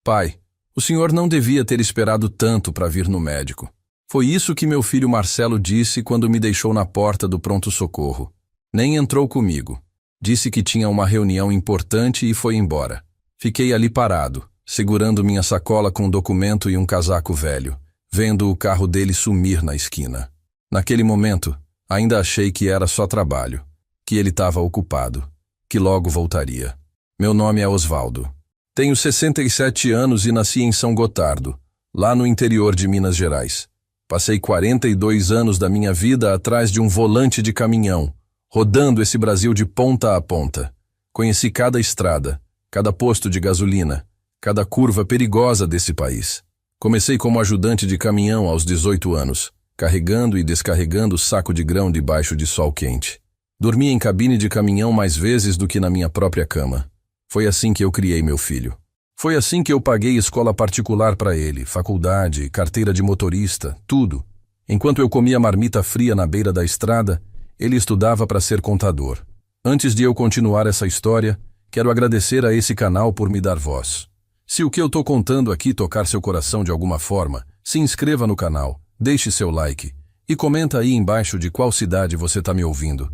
Pai, o senhor não devia ter esperado tanto para vir no médico. Foi isso que meu filho Marcelo disse quando me deixou na porta do pronto-socorro. Nem entrou comigo. Disse que tinha uma reunião importante e foi embora. Fiquei ali parado, segurando minha sacola com um documento e um casaco velho, vendo o carro dele sumir na esquina. Naquele momento, ainda achei que era só trabalho, que ele estava ocupado, que logo voltaria. Meu nome é Osvaldo. Tenho 67 anos e nasci em São Gotardo, lá no interior de Minas Gerais. Passei 42 anos da minha vida atrás de um volante de caminhão, rodando esse Brasil de ponta a ponta. Conheci cada estrada, cada posto de gasolina, cada curva perigosa desse país. Comecei como ajudante de caminhão aos 18 anos, carregando e descarregando saco de grão debaixo de sol quente. Dormi em cabine de caminhão mais vezes do que na minha própria cama. Foi assim que eu criei meu filho. Foi assim que eu paguei escola particular para ele, faculdade, carteira de motorista, tudo. Enquanto eu comia marmita fria na beira da estrada, ele estudava para ser contador. Antes de eu continuar essa história, quero agradecer a esse canal por me dar voz. Se o que eu estou contando aqui tocar seu coração de alguma forma, se inscreva no canal, deixe seu like e comenta aí embaixo de qual cidade você está me ouvindo.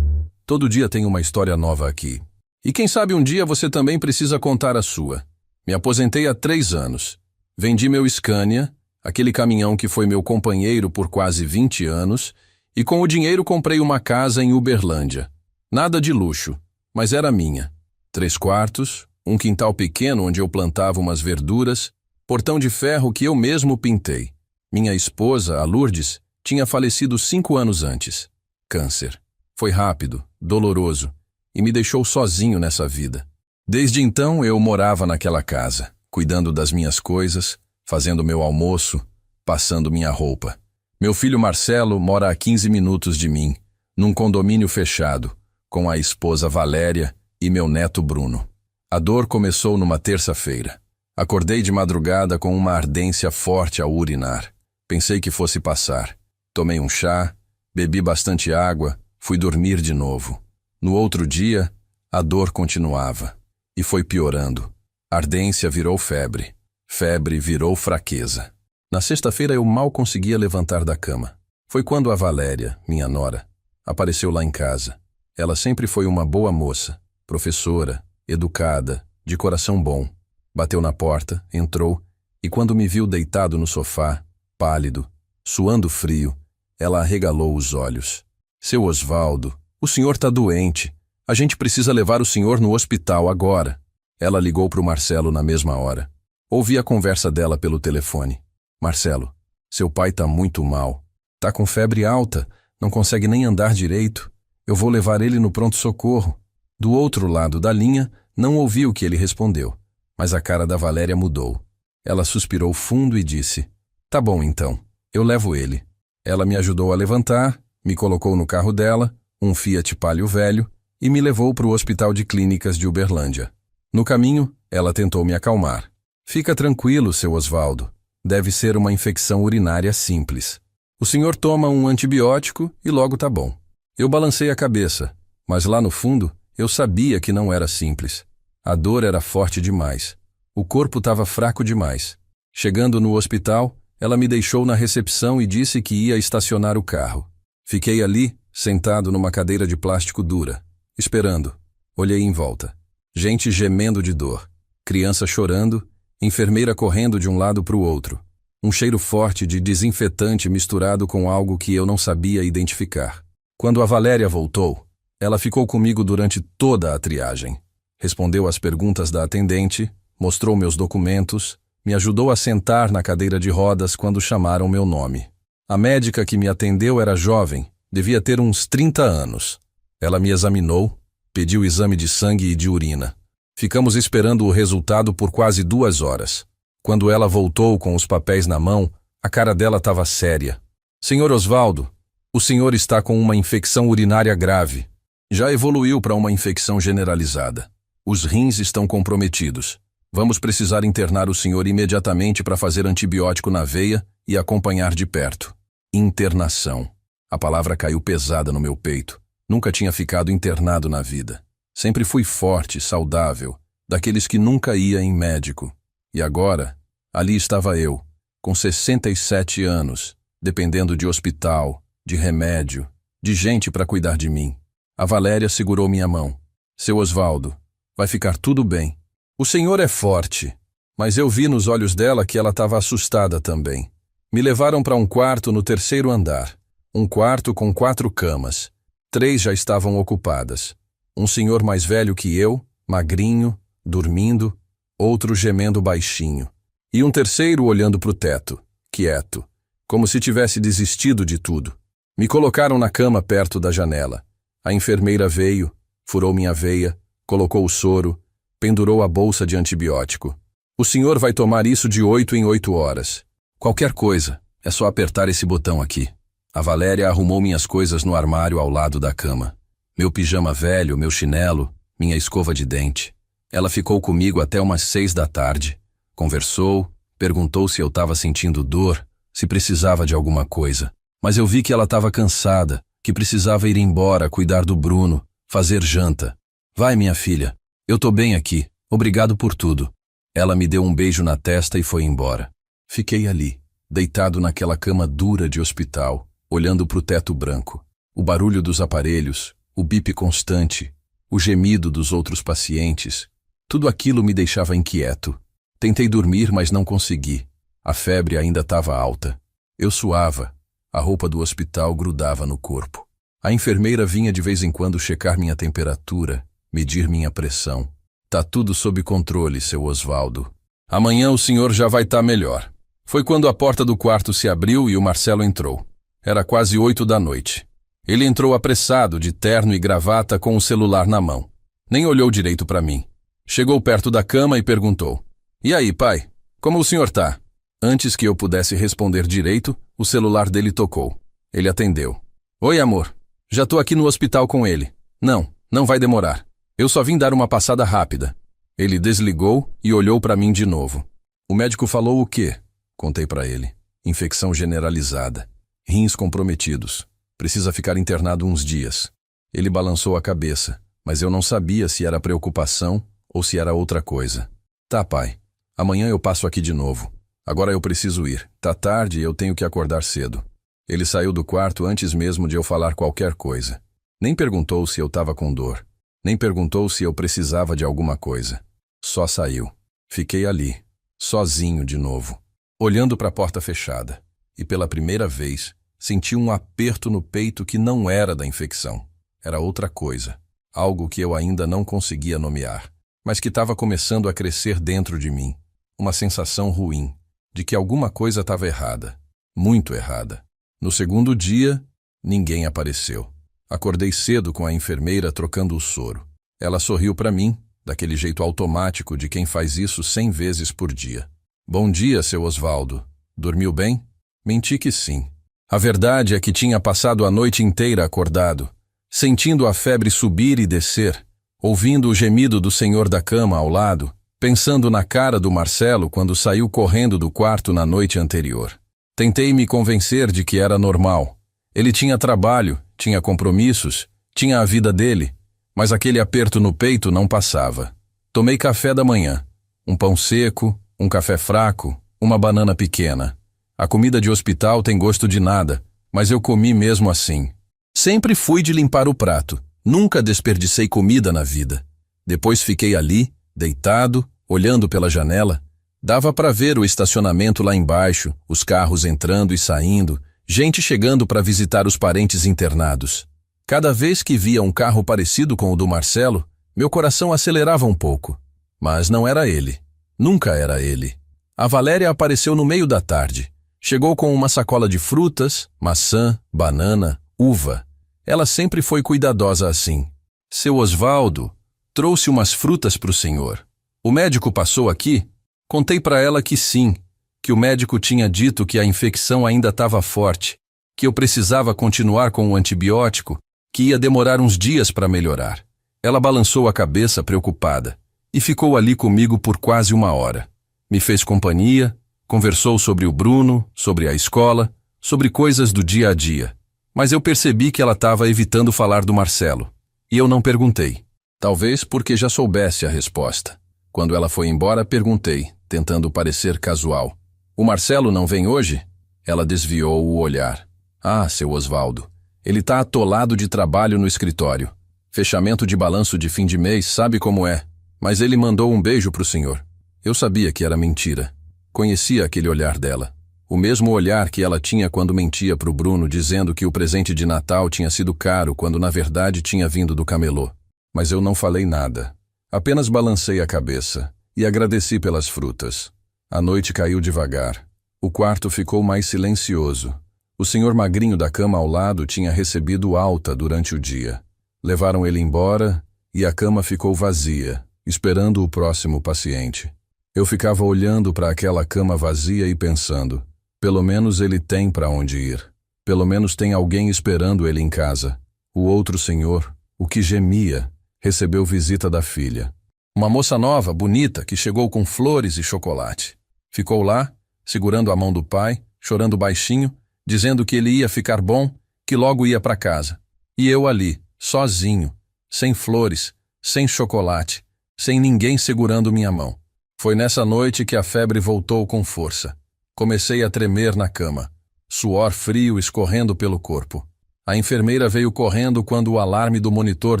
Todo dia tem uma história nova aqui. E quem sabe um dia você também precisa contar a sua. Me aposentei há 3 anos. Vendi meu Scania, aquele caminhão que foi meu companheiro por quase 20 anos, e com o dinheiro comprei uma casa em Uberlândia. Nada de luxo, mas era minha. 3 quartos, um quintal pequeno onde eu plantava umas verduras, portão de ferro que eu mesmo pintei. Minha esposa, a Lourdes, tinha falecido 5 anos antes. Câncer. Foi rápido, doloroso, e me deixou sozinho nessa vida. Desde então eu morava naquela casa, cuidando das minhas coisas, fazendo meu almoço, passando minha roupa. Meu filho Marcelo mora a 15 minutos de mim, num condomínio fechado, com a esposa Valéria e meu neto Bruno. A dor começou numa terça-feira. Acordei de madrugada com uma ardência forte ao urinar. Pensei que fosse passar. Tomei um chá, bebi bastante água, fui dormir de novo. No outro dia, a dor continuava. E foi piorando. Ardência virou febre. Febre virou fraqueza. Na sexta-feira eu mal conseguia levantar da cama. Foi quando a Valéria, minha nora, apareceu lá em casa. Ela sempre foi uma boa moça, professora, educada, de coração bom. Bateu na porta, entrou, e quando me viu deitado no sofá, pálido, suando frio, ela arregalou os olhos. Seu Osvaldo, o senhor está doente. A gente precisa levar o senhor no hospital agora. Ela ligou para o Marcelo na mesma hora. Ouvi a conversa dela pelo telefone. Marcelo, seu pai está muito mal. Está com febre alta, não consegue nem andar direito. Eu vou levar ele no pronto-socorro. Do outro lado da linha, não ouvi o que ele respondeu, mas a cara da Valéria mudou. Ela suspirou fundo e disse, tá bom então, eu levo ele. Ela me ajudou a levantar, me colocou no carro dela, um Fiat Palio velho, e me levou para o Hospital de Clínicas de Uberlândia. No caminho, ela tentou me acalmar. Fica tranquilo, seu Osvaldo. Deve ser uma infecção urinária simples. O senhor toma um antibiótico e logo tá bom. Eu balancei a cabeça, mas lá no fundo eu sabia que não era simples. A dor era forte demais. O corpo estava fraco demais. Chegando no hospital, ela me deixou na recepção e disse que ia estacionar o carro. Fiquei ali, sentado numa cadeira de plástico dura, esperando. Olhei em volta. Gente gemendo de dor. Criança chorando, enfermeira correndo de um lado para o outro. Um cheiro forte de desinfetante misturado com algo que eu não sabia identificar. Quando a Valéria voltou, ela ficou comigo durante toda a triagem. Respondeu às perguntas da atendente, mostrou meus documentos, me ajudou a sentar na cadeira de rodas quando chamaram meu nome. A médica que me atendeu era jovem, devia ter uns 30 anos. Ela me examinou, pediu exame de sangue e de urina. Ficamos esperando o resultado por quase 2 horas. Quando ela voltou com os papéis na mão, a cara dela estava séria. Senhor Osvaldo, o senhor está com uma infecção urinária grave. Já evoluiu para uma infecção generalizada. Os rins estão comprometidos. Vamos precisar internar o senhor imediatamente para fazer antibiótico na veia e acompanhar de perto. Internação. A palavra caiu pesada no meu peito. Nunca tinha ficado internado na vida. Sempre fui forte, saudável, daqueles que nunca ia em médico. E agora, ali estava eu, com 67 anos, dependendo de hospital, de remédio, de gente para cuidar de mim. A Valéria segurou minha mão. Seu Osvaldo, vai ficar tudo bem. O senhor é forte. Mas eu vi nos olhos dela que ela estava assustada também. Me levaram para um quarto no 3º andar. Um quarto com 4 camas. 3 já estavam ocupadas. Um senhor mais velho que eu, magrinho, dormindo, outro gemendo baixinho. E um terceiro olhando para o teto, quieto, como se tivesse desistido de tudo. Me colocaram na cama perto da janela. A enfermeira veio, furou minha veia, colocou o soro, pendurou a bolsa de antibiótico. O senhor vai tomar isso de 8 em 8 horas. Qualquer coisa, é só apertar esse botão aqui. A Valéria arrumou minhas coisas no armário ao lado da cama. Meu pijama velho, meu chinelo, minha escova de dente. Ela ficou comigo até umas 6 da tarde. Conversou, perguntou se eu estava sentindo dor, se precisava de alguma coisa. Mas eu vi que ela estava cansada, que precisava ir embora, cuidar do Bruno, fazer janta. Vai, minha filha, eu tô bem aqui, obrigado por tudo. Ela me deu um beijo na testa e foi embora. Fiquei ali, deitado naquela cama dura de hospital, olhando para o teto branco. O barulho dos aparelhos, o bip constante, o gemido dos outros pacientes, tudo aquilo me deixava inquieto. Tentei dormir, mas não consegui. A febre ainda estava alta. Eu suava. A roupa do hospital grudava no corpo. A enfermeira vinha de vez em quando checar minha temperatura, medir minha pressão. Tá tudo sob controle, seu Osvaldo. Amanhã o senhor já vai estar melhor. Foi quando a porta do quarto se abriu e o Marcelo entrou. Era quase 8 da noite. Ele entrou apressado, de terno e gravata, com o celular na mão. Nem olhou direito para mim. Chegou perto da cama e perguntou: "E aí, pai? Como o senhor tá?" Antes que eu pudesse responder direito, o celular dele tocou. Ele atendeu. "Oi, amor. Já tô aqui no hospital com ele. Não vai demorar. Eu só vim dar uma passada rápida." Ele desligou e olhou para mim de novo. "O médico falou o quê?" Contei para ele. "Infecção generalizada. Rins comprometidos. Precisa ficar internado uns dias." Ele balançou a cabeça, mas eu não sabia se era preocupação ou se era outra coisa. "Tá, pai. Amanhã eu passo aqui de novo. Agora eu preciso ir. Tá tarde e eu tenho que acordar cedo." Ele saiu do quarto antes mesmo de eu falar qualquer coisa. Nem perguntou se eu estava com dor. Nem perguntou se eu precisava de alguma coisa. Só saiu. Fiquei ali, sozinho de novo, olhando para a porta fechada. E pela primeira vez, senti um aperto no peito que não era da infecção. Era outra coisa. Algo que eu ainda não conseguia nomear, mas que estava começando a crescer dentro de mim. Uma sensação ruim, de que alguma coisa estava errada. Muito errada. No segundo dia, ninguém apareceu. Acordei cedo com a enfermeira trocando o soro. Ela sorriu para mim, daquele jeito automático de quem faz isso 100 vezes por dia. "Bom dia, seu Osvaldo. Dormiu bem?" Menti que sim. A verdade é que tinha passado a noite inteira acordado, sentindo a febre subir e descer, ouvindo o gemido do senhor da cama ao lado, pensando na cara do Marcelo quando saiu correndo do quarto na noite anterior. Tentei me convencer de que era normal. Ele tinha trabalho, tinha compromissos, tinha a vida dele, mas aquele aperto no peito não passava. Tomei café da manhã. Um pão seco, um café fraco, uma banana pequena. A comida de hospital tem gosto de nada, mas eu comi mesmo assim. Sempre fui de limpar o prato. Nunca desperdicei comida na vida. Depois fiquei ali, deitado, olhando pela janela. Dava para ver o estacionamento lá embaixo, os carros entrando e saindo, gente chegando para visitar os parentes internados. Cada vez que via um carro parecido com o do Marcelo, meu coração acelerava um pouco. Mas não era ele. Nunca era ele. A Valéria apareceu no meio da tarde. Chegou com uma sacola de frutas, maçã, banana, uva. Ela sempre foi cuidadosa assim. "Seu Osvaldo, trouxe umas frutas para o senhor. O médico passou aqui?" Contei para ela que sim, que o médico tinha dito que a infecção ainda estava forte, que eu precisava continuar com o antibiótico, que ia demorar uns dias para melhorar. Ela balançou a cabeça preocupada e ficou ali comigo por quase 1 hora. Me fez companhia, conversou sobre o Bruno, sobre a escola, sobre coisas do dia a dia. Mas eu percebi que ela estava evitando falar do Marcelo. E eu não perguntei. Talvez porque já soubesse a resposta. Quando ela foi embora, perguntei: tentando parecer casual. O Marcelo não vem hoje? Ela desviou o olhar. Ah, seu Osvaldo. Ele tá atolado de trabalho no escritório. Fechamento de balanço de fim de mês, sabe como é. Mas ele mandou um beijo pro senhor. Eu sabia que era mentira. Conhecia aquele olhar dela. O mesmo olhar que ela tinha quando mentia pro Bruno, dizendo que o presente de Natal tinha sido caro, quando na verdade tinha vindo do camelô. Mas eu não falei nada. Apenas balancei a cabeça e agradeci pelas frutas. A noite caiu devagar. O quarto ficou mais silencioso. O senhor magrinho da cama ao lado tinha recebido alta durante o dia. Levaram ele embora e a cama ficou vazia, esperando o próximo paciente. Eu ficava olhando para aquela cama vazia e pensando, pelo menos ele tem para onde ir. Pelo menos tem alguém esperando ele em casa. O outro senhor, o que gemia, recebeu visita da filha. Uma moça nova, bonita, que chegou com flores e chocolate. Ficou lá, segurando a mão do pai, chorando baixinho, dizendo que ele ia ficar bom, que logo ia para casa. E eu ali, sozinho, sem flores, sem chocolate, sem ninguém segurando minha mão. Foi nessa noite que a febre voltou com força. Comecei a tremer na cama, suor frio escorrendo pelo corpo. A enfermeira veio correndo quando o alarme do monitor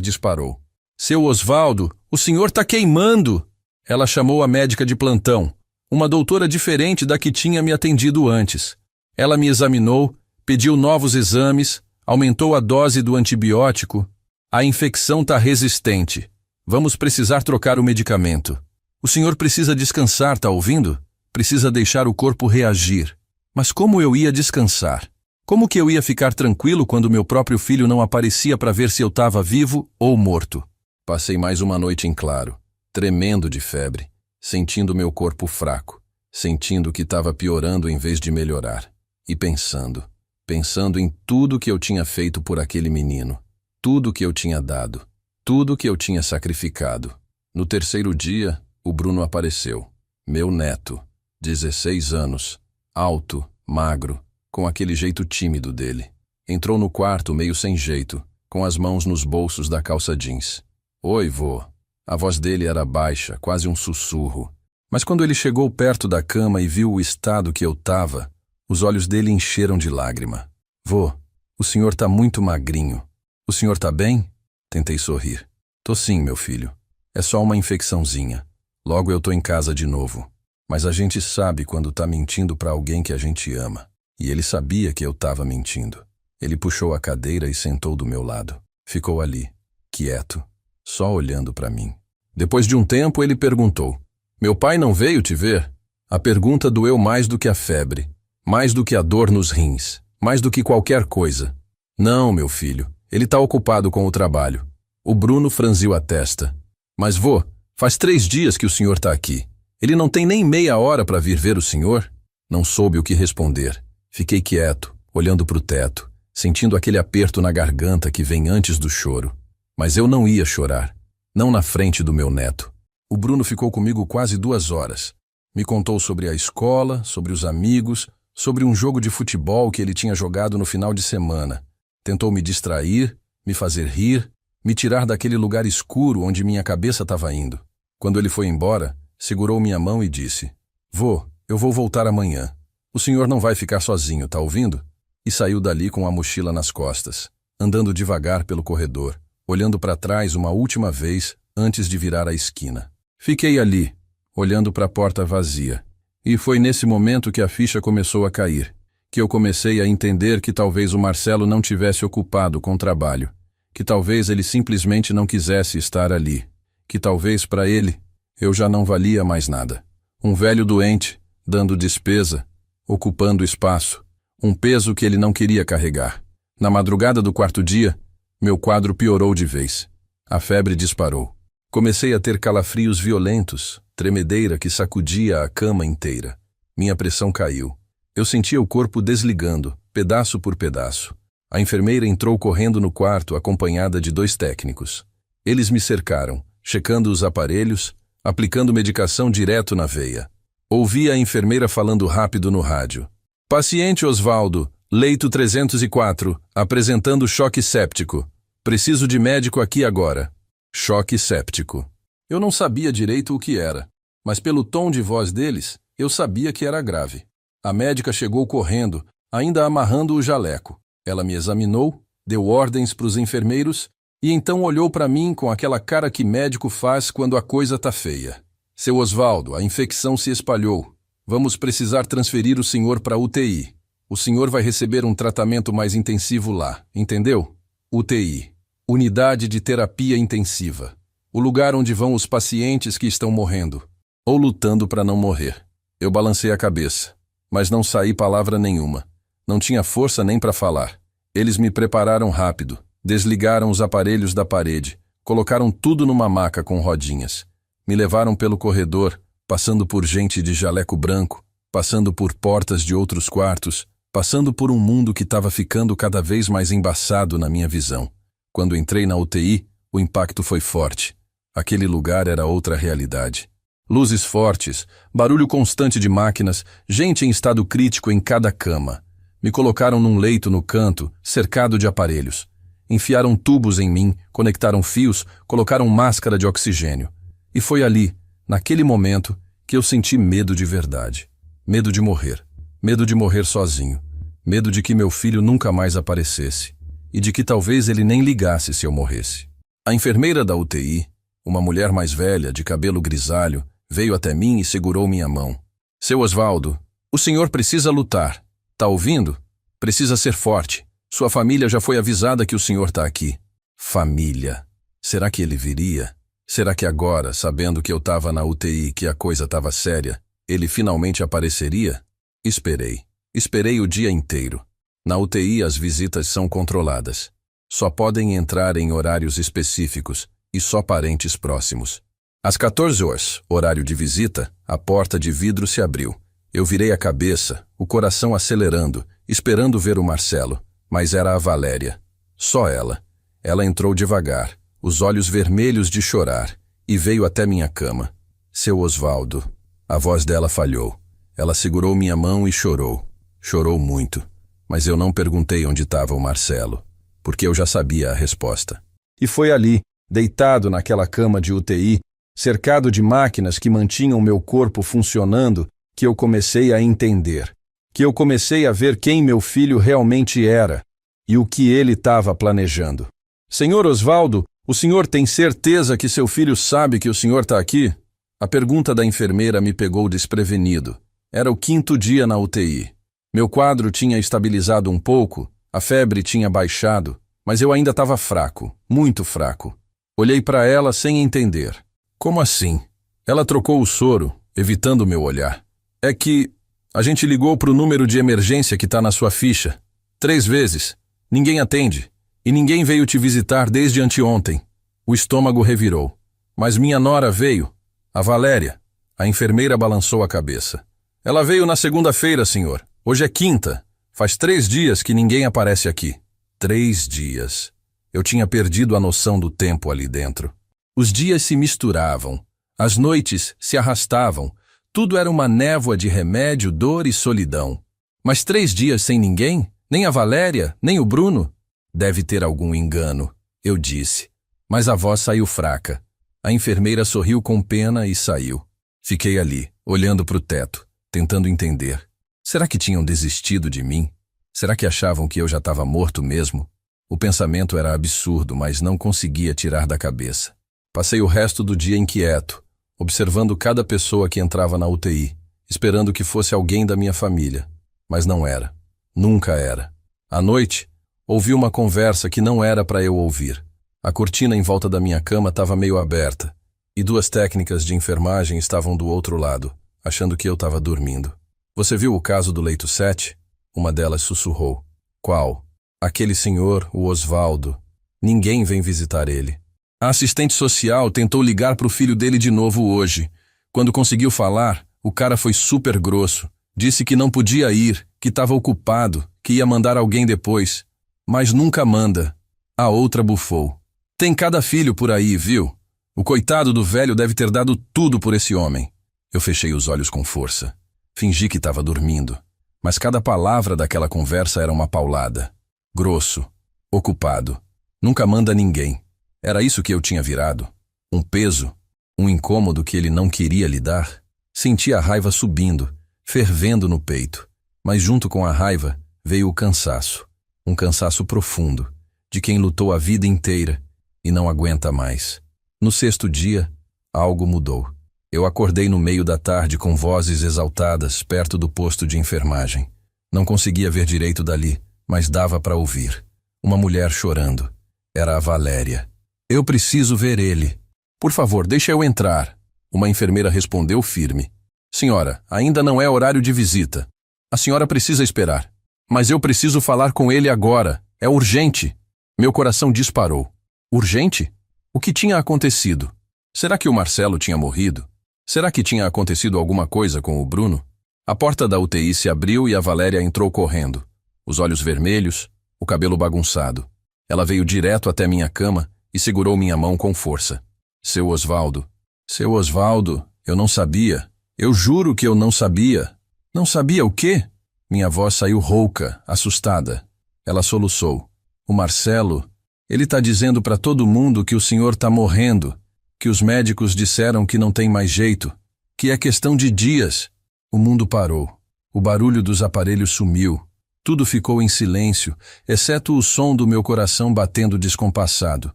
disparou. Seu Osvaldo, o senhor tá queimando! Ela chamou a médica de plantão, uma doutora diferente da que tinha me atendido antes. Ela me examinou, pediu novos exames, aumentou a dose do antibiótico. A infecção tá resistente. Vamos precisar trocar o medicamento. O senhor precisa descansar, tá ouvindo? Precisa deixar o corpo reagir. Mas como eu ia descansar? Como que eu ia ficar tranquilo quando meu próprio filho não aparecia para ver se eu estava vivo ou morto? Passei mais uma noite em claro, tremendo de febre, sentindo meu corpo fraco, sentindo que estava piorando em vez de melhorar. E pensando em tudo que eu tinha feito por aquele menino, tudo que eu tinha dado, tudo que eu tinha sacrificado. No terceiro dia, o Bruno apareceu. Meu neto, 16 anos, alto, magro, com aquele jeito tímido dele. Entrou no quarto meio sem jeito, com as mãos nos bolsos da calça jeans. Oi, vô. A voz dele era baixa, quase um sussurro. Mas quando ele chegou perto da cama e viu o estado que eu tava, os olhos dele encheram de lágrima. Vô, o senhor tá muito magrinho. O senhor tá bem? Tentei sorrir. Tô sim, meu filho. É só uma infecçãozinha. Logo eu tô em casa de novo. Mas a gente sabe quando tá mentindo pra alguém que a gente ama. E ele sabia que eu tava mentindo. Ele puxou a cadeira e sentou do meu lado. Ficou ali, quieto, só olhando pra mim. Depois de um tempo ele perguntou: meu pai não veio te ver? A pergunta doeu mais do que a febre, mais do que a dor nos rins, mais do que qualquer coisa. Não, meu filho, ele tá ocupado com o trabalho. O Bruno franziu a testa. Mas vô, faz 3 dias que o senhor tá aqui. Ele não tem nem meia hora para vir ver o senhor? Não soube o que responder. Fiquei quieto, olhando pro teto, sentindo aquele aperto na garganta que vem antes do choro. Mas eu não ia chorar, não na frente do meu neto. O Bruno ficou comigo quase 2 horas. Me contou sobre a escola, sobre os amigos, sobre um jogo de futebol que ele tinha jogado no final de semana. Tentou me distrair, me fazer rir, me tirar daquele lugar escuro onde minha cabeça estava indo. Quando ele foi embora, segurou minha mão e disse: vô, eu vou voltar amanhã. O senhor não vai ficar sozinho, tá ouvindo? E saiu dali com a mochila nas costas, andando devagar pelo corredor, olhando para trás uma última vez antes de virar a esquina. Fiquei ali, olhando para a porta vazia. E foi nesse momento que a ficha começou a cair, que eu comecei a entender que talvez o Marcelo não tivesse ocupado com trabalho, que talvez ele simplesmente não quisesse estar ali, que talvez para ele eu já não valia mais nada. Um velho doente, dando despesa, ocupando espaço, um peso que ele não queria carregar. Na madrugada do 4º dia, meu quadro piorou de vez. A febre disparou. Comecei a ter calafrios violentos, tremedeira que sacudia a cama inteira. Minha pressão caiu. Eu sentia o corpo desligando, pedaço por pedaço. A enfermeira entrou correndo no quarto, acompanhada de 2 técnicos. Eles me cercaram, checando os aparelhos, aplicando medicação direto na veia. Ouvi a enfermeira falando rápido no rádio. Paciente Osvaldo, leito 304, apresentando choque séptico. Preciso de médico aqui agora. Choque séptico. Eu não sabia direito o que era. mas pelo tom de voz deles, eu sabia que era grave. A médica chegou correndo, ainda amarrando o jaleco. Ela me examinou, deu ordens para os enfermeiros e então olhou para mim com aquela cara que médico faz quando a coisa tá feia. Seu Osvaldo, a infecção se espalhou. Vamos precisar transferir o senhor para UTI. O senhor vai receber um tratamento mais intensivo lá, entendeu? UTI. Unidade de Terapia Intensiva. O lugar onde vão os pacientes que estão morrendo, ou lutando para não morrer. Eu balancei a cabeça, mas não saí palavra nenhuma. Não tinha força nem para falar. Eles me prepararam rápido, desligaram os aparelhos da parede, colocaram tudo numa maca com rodinhas. Me levaram pelo corredor, passando por gente de jaleco branco, passando por portas de outros quartos, passando por um mundo que estava ficando cada vez mais embaçado na minha visão. Quando entrei na UTI, o impacto foi forte. Aquele lugar era outra realidade. Luzes fortes, barulho constante de máquinas, gente em estado crítico em cada cama. Me colocaram num leito no canto, cercado de aparelhos. Enfiaram tubos em mim, conectaram fios, colocaram máscara de oxigênio. E foi ali, naquele momento, que eu senti medo de verdade. Medo de morrer. Medo de morrer sozinho. Medo de que meu filho nunca mais aparecesse. E de que talvez ele nem ligasse se eu morresse. A enfermeira da UTI, uma mulher mais velha, de cabelo grisalho, veio até mim e segurou minha mão. Seu Osvaldo, o senhor precisa lutar. Tá ouvindo? Precisa ser forte. Sua família já foi avisada que o senhor tá aqui. Família. Será que ele viria? Será que agora, sabendo que eu tava na UTI e que a coisa tava séria, ele finalmente apareceria? Esperei. Esperei o dia inteiro. Na UTI as visitas são controladas. Só podem entrar em horários específicos e só parentes próximos. Às 14 horas, horário de visita, a porta de vidro se abriu. Eu virei a cabeça, o coração acelerando, esperando ver o Marcelo, mas era a Valéria. Só ela. Ela entrou devagar, os olhos vermelhos de chorar, e veio até minha cama. Seu Osvaldo. A voz dela falhou. Ela segurou minha mão e chorou. Chorou muito. Mas eu não perguntei onde estava o Marcelo, porque eu já sabia a resposta. E foi ali, deitado naquela cama de UTI, cercado de máquinas que mantinham meu corpo funcionando, que eu comecei a entender. Que eu comecei a ver quem meu filho realmente era e o que ele estava planejando. Senhor Osvaldo, o senhor tem certeza que seu filho sabe que o senhor está aqui? A pergunta da enfermeira me pegou desprevenido. Era o 5º dia na UTI. Meu quadro tinha estabilizado um pouco, a febre tinha baixado, mas eu ainda estava fraco, muito fraco. Olhei para ela sem entender. Como assim? Ela trocou o soro, evitando meu olhar. É que a gente ligou para o número de emergência que está na sua ficha. 3 vezes. Ninguém atende. E ninguém veio te visitar desde anteontem. O estômago revirou. Mas minha nora veio. A Valéria. A enfermeira balançou a cabeça. Ela veio na segunda-feira, senhor. Hoje é quinta. Faz 3 dias que ninguém aparece aqui. 3 dias. Eu tinha perdido a noção do tempo ali dentro. Os dias se misturavam. As noites se arrastavam. Tudo era uma névoa de remédio, dor e solidão. Mas 3 dias sem ninguém? Nem a Valéria, nem o Bruno? Deve ter algum engano, eu disse. Mas a voz saiu fraca. A enfermeira sorriu com pena e saiu. Fiquei ali, olhando para o teto, tentando entender. Será que tinham desistido de mim? Será que achavam que eu já estava morto mesmo? O pensamento era absurdo, mas não conseguia tirar da cabeça. Passei o resto do dia inquieto, observando cada pessoa que entrava na UTI, esperando que fosse alguém da minha família. Mas não era. Nunca era. À noite, ouvi uma conversa que não era para eu ouvir. A cortina em volta da minha cama estava meio aberta, e 2 técnicas de enfermagem estavam do outro lado, achando que eu estava dormindo. Você viu o caso do leito 7? Uma delas sussurrou. Qual? Aquele senhor, o Osvaldo. Ninguém vem visitar ele. A assistente social tentou ligar para o filho dele de novo hoje. Quando conseguiu falar, o cara foi super grosso. Disse que não podia ir, que estava ocupado, que ia mandar alguém depois. Mas nunca manda. A outra bufou. Tem cada filho por aí, viu? O coitado do velho deve ter dado tudo por esse homem. Eu fechei os olhos com força. Fingi que estava dormindo. Mas cada palavra daquela conversa era uma paulada. Grosso. Ocupado. Nunca manda ninguém. Era isso que eu tinha virado. Um peso. Um incômodo que ele não queria lidar. Senti a raiva subindo, fervendo no peito. Mas junto com a raiva veio o cansaço. Um cansaço profundo, de quem lutou a vida inteira e não aguenta mais. No 6º dia, algo mudou. Eu acordei no meio da tarde com vozes exaltadas perto do posto de enfermagem. Não conseguia ver direito dali, mas dava para ouvir. Uma mulher chorando. Era a Valéria. Eu preciso ver ele. Por favor, deixe eu entrar. Uma enfermeira respondeu firme. Senhora, ainda não é horário de visita. A senhora precisa esperar. Mas eu preciso falar com ele agora. É urgente. Meu coração disparou. Urgente? O que tinha acontecido? Será que o Marcelo tinha morrido? Será que tinha acontecido alguma coisa com o Bruno? A porta da UTI se abriu e a Valéria entrou correndo. Os olhos vermelhos, o cabelo bagunçado. Ela veio direto até minha cama e segurou minha mão com força. Seu Osvaldo. Seu Osvaldo, eu não sabia. Eu juro que eu não sabia. Não sabia o quê? Minha voz saiu rouca, assustada. Ela soluçou. O Marcelo, ele tá dizendo para todo mundo que o senhor tá morrendo, que os médicos disseram que não tem mais jeito, que é questão de dias. O mundo parou. O barulho dos aparelhos sumiu. Tudo ficou em silêncio, exceto o som do meu coração batendo descompassado.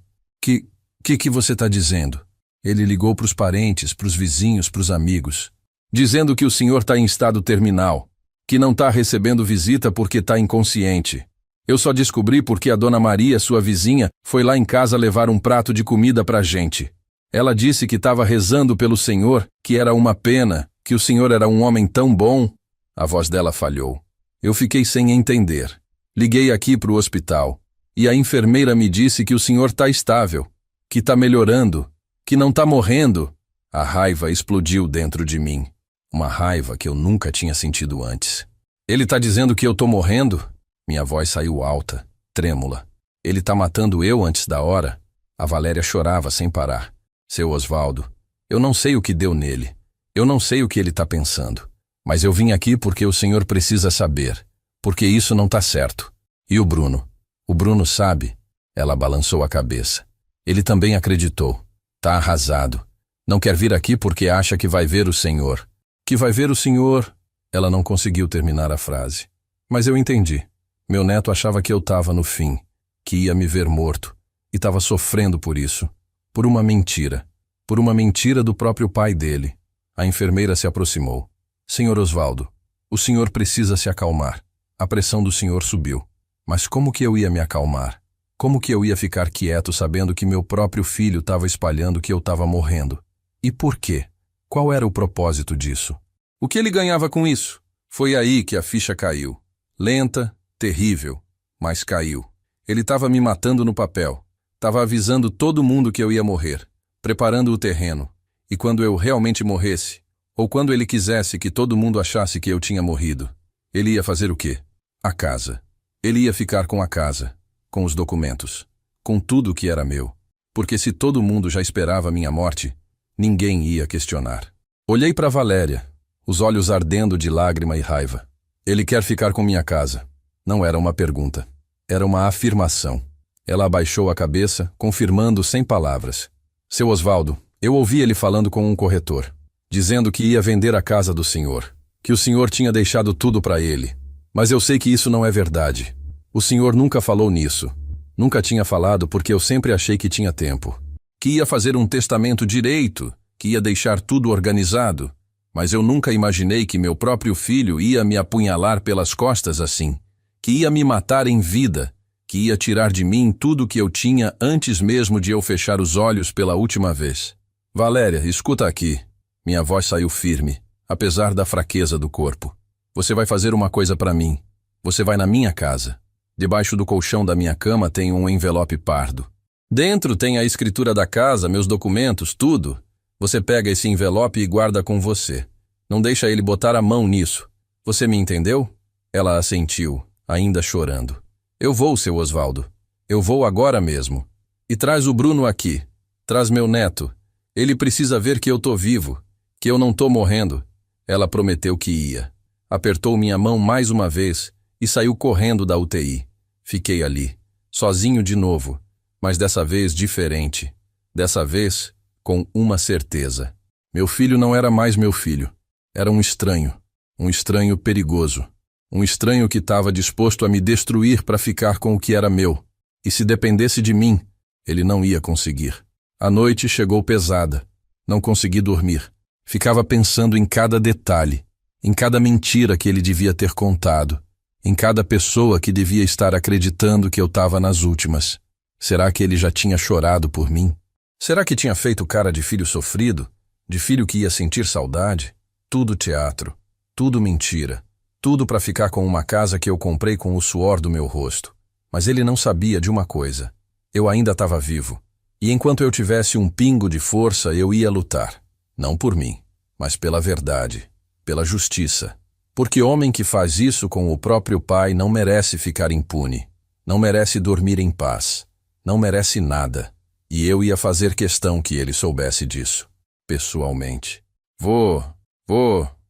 Que você tá dizendo? Ele ligou para os parentes, para os vizinhos, para os amigos, dizendo que o senhor tá em estado terminal, que não tá recebendo visita porque tá inconsciente. Eu só descobri porque a dona Maria, sua vizinha, foi lá em casa levar um prato de comida pra gente. Ela disse que estava rezando pelo senhor, que era uma pena, que o senhor era um homem tão bom. A voz dela falhou. Eu fiquei sem entender. Liguei aqui pro hospital, e a enfermeira me disse que o senhor tá estável, que tá melhorando, que não tá morrendo. A raiva explodiu dentro de mim. Uma raiva que eu nunca tinha sentido antes. Ele tá dizendo que eu tô morrendo? Minha voz saiu alta, trêmula. Ele tá matando eu antes da hora? A Valéria chorava sem parar. Seu Osvaldo, eu não sei o que deu nele. Eu não sei o que ele tá pensando. Mas eu vim aqui porque o senhor precisa saber. Porque isso não tá certo. E o Bruno? O Bruno sabe? Ela balançou a cabeça. Ele também acreditou. Tá arrasado. Não quer vir aqui porque acha que vai ver o senhor. Que vai ver o senhor... Ela não conseguiu terminar a frase. Mas eu entendi. Meu neto achava que eu tava no fim, que ia me ver morto, e tava sofrendo por isso. Por uma mentira do próprio pai dele. A enfermeira se aproximou. Senhor Osvaldo, o senhor precisa se acalmar. A pressão do senhor subiu. Mas como que eu ia me acalmar? Como que eu ia ficar quieto sabendo que meu próprio filho estava espalhando que eu estava morrendo? E por quê? Qual era o propósito disso? O que ele ganhava com isso? Foi aí que a ficha caiu. Lenta, terrível, mas caiu. Ele estava me matando no papel. Estava avisando todo mundo que eu ia morrer, preparando o terreno. E quando eu realmente morresse, ou quando ele quisesse que todo mundo achasse que eu tinha morrido, ele ia fazer o quê? A casa. Ele ia ficar com a casa, com os documentos, com tudo que era meu. Porque se todo mundo já esperava minha morte, ninguém ia questionar. Olhei para Valéria, os olhos ardendo de lágrima e raiva. Ele quer ficar com minha casa. Não era uma pergunta. Era uma afirmação. Ela abaixou a cabeça, confirmando sem palavras. Seu Osvaldo, eu ouvi ele falando com um corretor, dizendo que ia vender a casa do senhor, que o senhor tinha deixado tudo para ele. Mas eu sei que isso não é verdade. O senhor nunca falou nisso. Nunca tinha falado porque eu sempre achei que tinha tempo. Que ia fazer um testamento direito, que ia deixar tudo organizado. Mas eu nunca imaginei que meu próprio filho ia me apunhalar pelas costas assim, que ia me matar em vida, que ia tirar de mim tudo que eu tinha antes mesmo de eu fechar os olhos pela última vez. Valéria, escuta aqui. Minha voz saiu firme, apesar da fraqueza do corpo. Você vai fazer uma coisa para mim. Você vai na minha casa. Debaixo do colchão da minha cama tem um envelope pardo. Dentro tem a escritura da casa, meus documentos, tudo. Você pega esse envelope e guarda com você. Não deixa ele botar a mão nisso. Você me entendeu? Ela assentiu, ainda chorando. Eu vou, seu Osvaldo. Eu vou agora mesmo. E traz o Bruno aqui. Traz meu neto. Ele precisa ver que eu tô vivo, que eu não tô morrendo. Ela prometeu que ia. Apertou minha mão mais uma vez e saiu correndo da UTI. Fiquei ali, sozinho de novo, mas dessa vez diferente. Dessa vez, com uma certeza. Meu filho não era mais meu filho. Era um estranho perigoso. Um estranho que estava disposto a me destruir para ficar com o que era meu. E se dependesse de mim, ele não ia conseguir. A noite chegou pesada. Não consegui dormir. Ficava pensando em cada detalhe, em cada mentira que ele devia ter contado, em cada pessoa que devia estar acreditando que eu estava nas últimas. Será que ele já tinha chorado por mim? Será que tinha feito cara de filho sofrido? De filho que ia sentir saudade? Tudo teatro. Tudo mentira. Tudo para ficar com uma casa que eu comprei com o suor do meu rosto. Mas ele não sabia de uma coisa. Eu ainda estava vivo. E enquanto eu tivesse um pingo de força, eu ia lutar. Não por mim, mas pela verdade, pela justiça. Porque homem que faz isso com o próprio pai não merece ficar impune. Não merece dormir em paz. Não merece nada. E eu ia fazer questão que ele soubesse disso. Pessoalmente. Vô,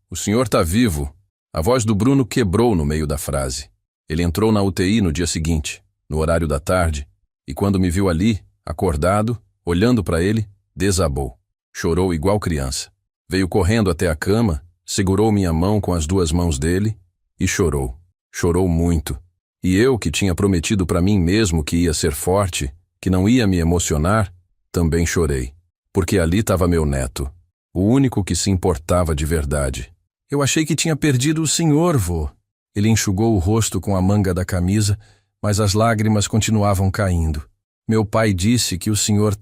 o senhor tá vivo. A voz do Bruno quebrou no meio da frase. Ele entrou na UTI no dia seguinte, no horário da tarde, e quando me viu ali, acordado, olhando para ele, desabou. Chorou igual criança. Veio correndo até a cama, segurou minha mão com as 2 mãos dele e chorou. Chorou muito. E eu, que tinha prometido para mim mesmo que ia ser forte, que não ia me emocionar, também chorei. Porque ali estava meu neto, o único que se importava de verdade. Eu achei que tinha perdido o senhor, vô. Ele enxugou o rosto com a manga da camisa, mas as lágrimas continuavam caindo. Meu pai disse que o senhor